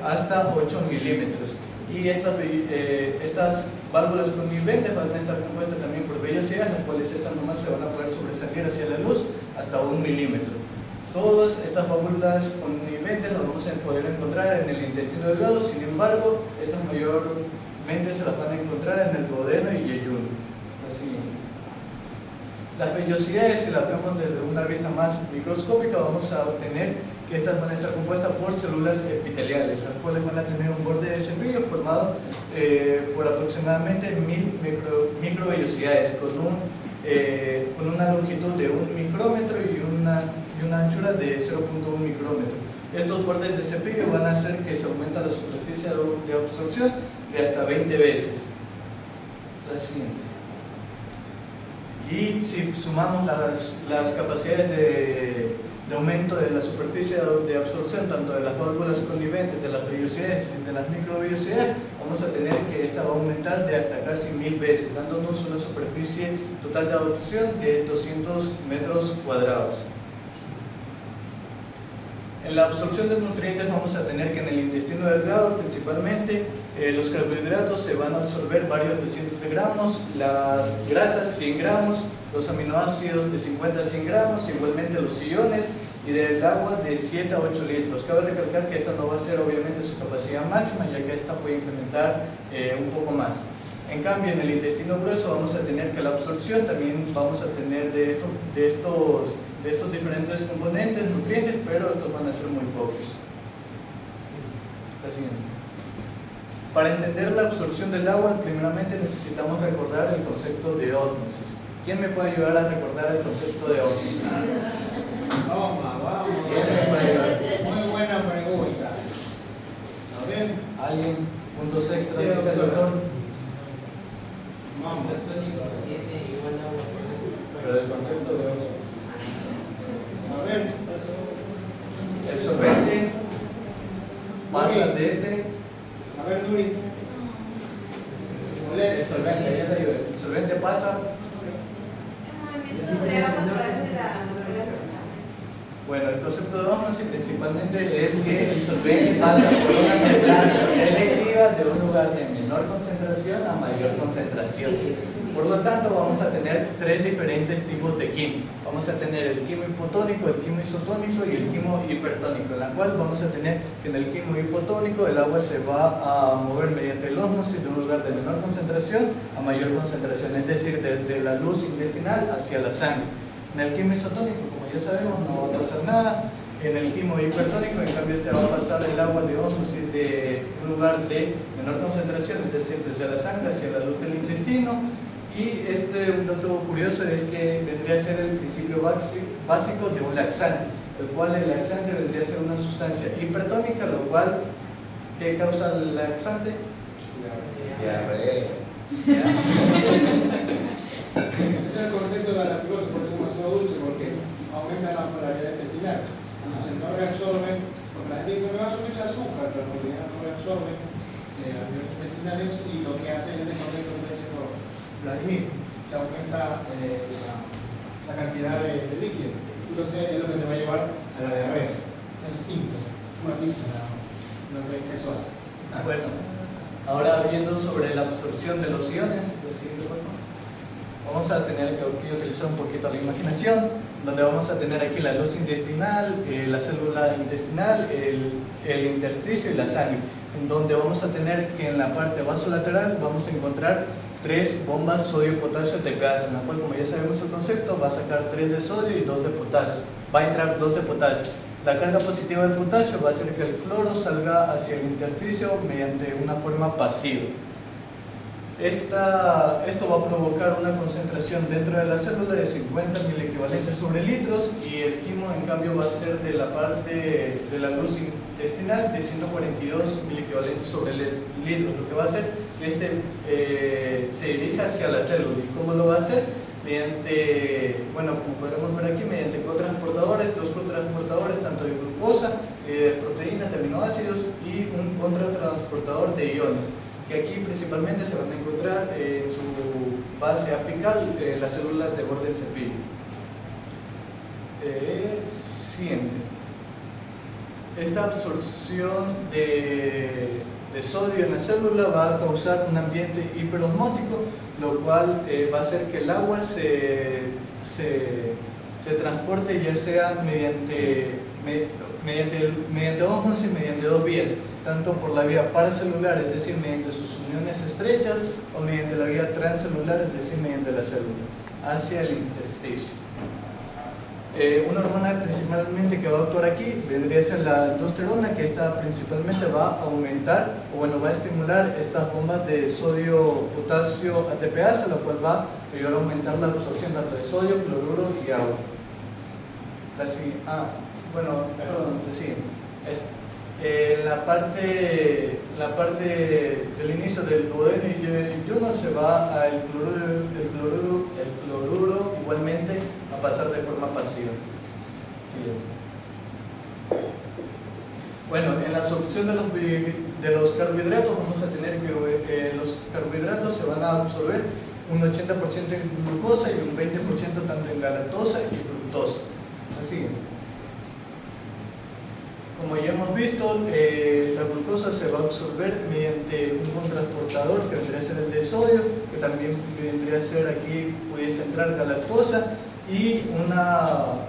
hasta 8 milímetros. Y estas válvulas conniventes van a estar compuestas también por vellosidades, las cuales estas nomás se van a poder sobresalir hacia la luz hasta 1 milímetro. Todas estas válvulas conniventes las vamos a poder encontrar en el intestino delgado, sin embargo, estas mayormente se las van a encontrar en el duodeno y yeyuno. Las vellosidades, si las vemos desde una vista más microscópica, vamos a obtener que estas van a estar compuestas por células epiteliales, las cuales van a tener un borde de cepillo formado por aproximadamente 1000 microvellosidades, con una longitud de 1 micrómetro y una anchura de 0.1 micrómetro. Estos bordes de cepillo van a hacer que se aumente la superficie de absorción de hasta 20 veces. La siguiente. Y si sumamos las capacidades de aumento de la superficie de absorción, tanto de las válvulas conniventes, de las vellosidades y de las microvellosidades, vamos a tener que esta va a aumentar de hasta casi 1000 veces, dándonos una superficie total de absorción de 200 metros cuadrados. En la absorción de nutrientes vamos a tener que en el intestino delgado principalmente los carbohidratos se van a absorber varios de cientos de gramos, las grasas 100 gramos, los aminoácidos de 50 a 100 gramos, igualmente los iones, y del agua de 7 a 8 litros. Cabe recalcar que esta no va a ser obviamente su capacidad máxima, ya que esta puede incrementar un poco más. En cambio, en el intestino grueso vamos a tener que la absorción también vamos a tener de estos de estos diferentes componentes, nutrientes, pero estos van a ser muy pocos. La siguiente. Para entender la absorción del agua, primeramente necesitamos recordar el concepto de ósmosis. ¿Quién me puede ayudar a recordar el concepto de ósmosis? Vamos. ¿Quién me puede ayudar? Muy buena pregunta. A ver, ¿Alguien? ¿Puntos extras? Dice el doctor. vamos. Pero el concepto de ósmosis. A ver, El solvente pasa desde... a ver, Nuri. El solvente, ya te ayudé. El solvente pasa... Bueno, el concepto de ósmosis principalmente es que el solvente pasa por una mezcla selectiva de un lugar de menor concentración a mayor concentración. Por lo tanto, vamos a tener tres diferentes tipos de quimo. Vamos a tener el quimo hipotónico, el quimo isotónico y el quimo hipertónico, en la cual vamos a tener que en el quimo hipotónico el agua se va a mover mediante el ósmosis de un lugar de menor concentración a mayor concentración, es decir, desde la luz intestinal hacia la sangre. En el quimo isotónico, como ya sabemos, no va a pasar nada. En el quimo hipertónico, en cambio, va a pasar el agua de ósmosis de un lugar de menor concentración, es decir, desde la sangre hacia la luz del intestino. Y un dato curioso es que vendría a ser el principio básico de un laxante, el cual el laxante vendría a ser una sustancia hipertónica, lo cual, ¿qué causa el laxante? Diarrea. Ese es el concepto de la lactosa, porque es demasiado dulce, porque aumenta la polaridad intestinal. Entonces no reabsorbe, porque la gente dice, me va a subir el azúcar, pero en realidad no reabsorbe a nivel intestinal eso, y lo que hace en este contexto es decir, Vladimir, que aumenta la cantidad de líquido. Entonces es lo que te va a llevar a la diarrea. Es simple, una física, no sé qué eso hace. Bueno, ahora viendo sobre la absorción de los iones, vamos a tener que utilizar un poquito la imaginación, donde vamos a tener aquí la luz intestinal, la célula intestinal, el intersticio y la sangre, en donde vamos a tener que en la parte vasolateral vamos a encontrar tres bombas sodio-potasio TPase, en la cual, como ya sabemos el concepto, va a sacar 3 de sodio y 2 de potasio. Va a entrar 2 de potasio. La carga positiva del potasio va a hacer que el cloro salga hacia el intersticio mediante una forma pasiva. Esto va a provocar una concentración dentro de la célula de 50 miliequivalentes sobre litros, y el quimo en cambio va a ser de la parte de la luz intestinal de 142 miliequivalentes sobre litros, lo que va a hacer que se dirija hacia la célula. ¿Y cómo lo va a hacer? Mediante, bueno, como podemos ver aquí, mediante cotransportadores, dos cotransportadores tanto de glucosa, proteínas, de aminoácidos, y un contratransportador de iones, que aquí principalmente se van a encontrar en su base apical las células de borde del cepillo. Siguiente. Esta absorción de sodio en la célula va a causar un ambiente hiperosmótico, lo cual va a hacer que el agua se transporte, ya sea mediante ósmosis, mediante dos vías, tanto por la vía paracelular, es decir, mediante sus uniones estrechas, o mediante la vía transcelular, es decir, mediante la célula, hacia el intersticio. Una hormona principalmente que va a actuar aquí vendría a ser la aldosterona, que esta principalmente va a aumentar, o bueno, va a estimular estas bombas de sodio-potasio ATPase, lo cual va a ayudar a aumentar la absorción tanto de sodio, cloruro y agua. La parte del inicio del duodeno y yuno se va el cloruro igualmente a pasar de forma pasiva. Bueno, en la absorción de los carbohidratos vamos a tener que los carbohidratos se van a absorber un 80% en glucosa y un 20% tanto en galactosa y fructosa. Así. Como ya hemos visto, la glucosa se va a absorber mediante un contratransportador que vendría a ser el de sodio, que también vendría a ser aquí, pudiese entrar galactosa, y una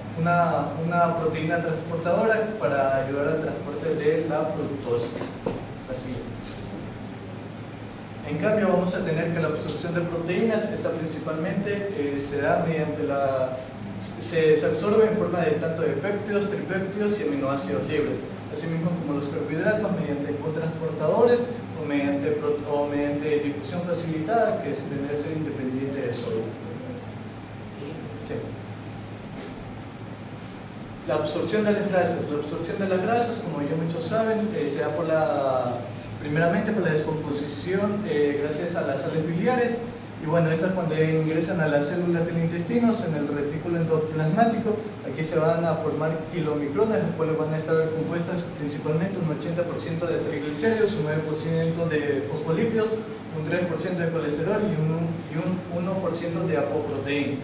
proteína transportadora para ayudar al transporte de la fructosa. Así. En cambio, vamos a tener que la absorción de proteínas, esta principalmente se da mediante se absorbe en forma de tanto de péptidos, tripéptidos y aminoácidos libres, asimismo como los carbohidratos mediante cotransportadores o mediante difusión facilitada, que debe ser independiente de sodio. Sí. La absorción de las grasas. La absorción de las grasas, como ya muchos saben, se da primeramente por la descomposición gracias a las sales biliares. Y bueno, estas cuando ingresan a las células del intestino, en el retículo endoplasmático, aquí se van a formar kilomicronas, las cuales van a estar compuestas principalmente un 80% de triglicéridos, un 9% de fosfolípidos, un 3% de colesterol y un 1% de apoproteína.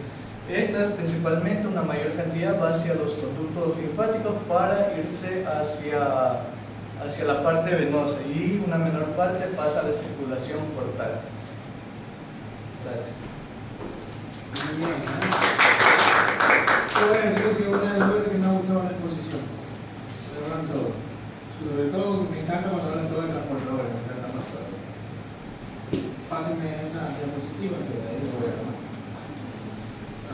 Estas principalmente una mayor cantidad va hacia los conductos linfáticos para irse hacia la parte venosa y una menor parte pasa a la circulación portal. Gracias. Muy bien. Yo voy a decir que una de las cosas que me ha gustado en la exposición, se hablan todo. Sobre todo me encanta cuando hablan todo de transportadores, me encanta más. Pásenme esa diapositiva que de ahí lo voy a armar.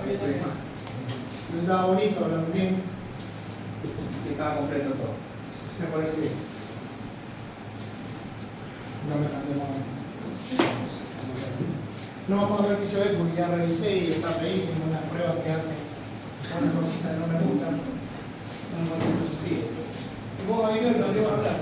Entonces estaba bonito, hablaron bien y estaba completo todo. Me parece bien. No me cansé más. No vamos a ver ficho de porque ya revisé y está feísimo las pruebas que hacen. Unas cositas que no me gustan. No me gustan sus hijos. Y vos, Javier, no te iba a hablar.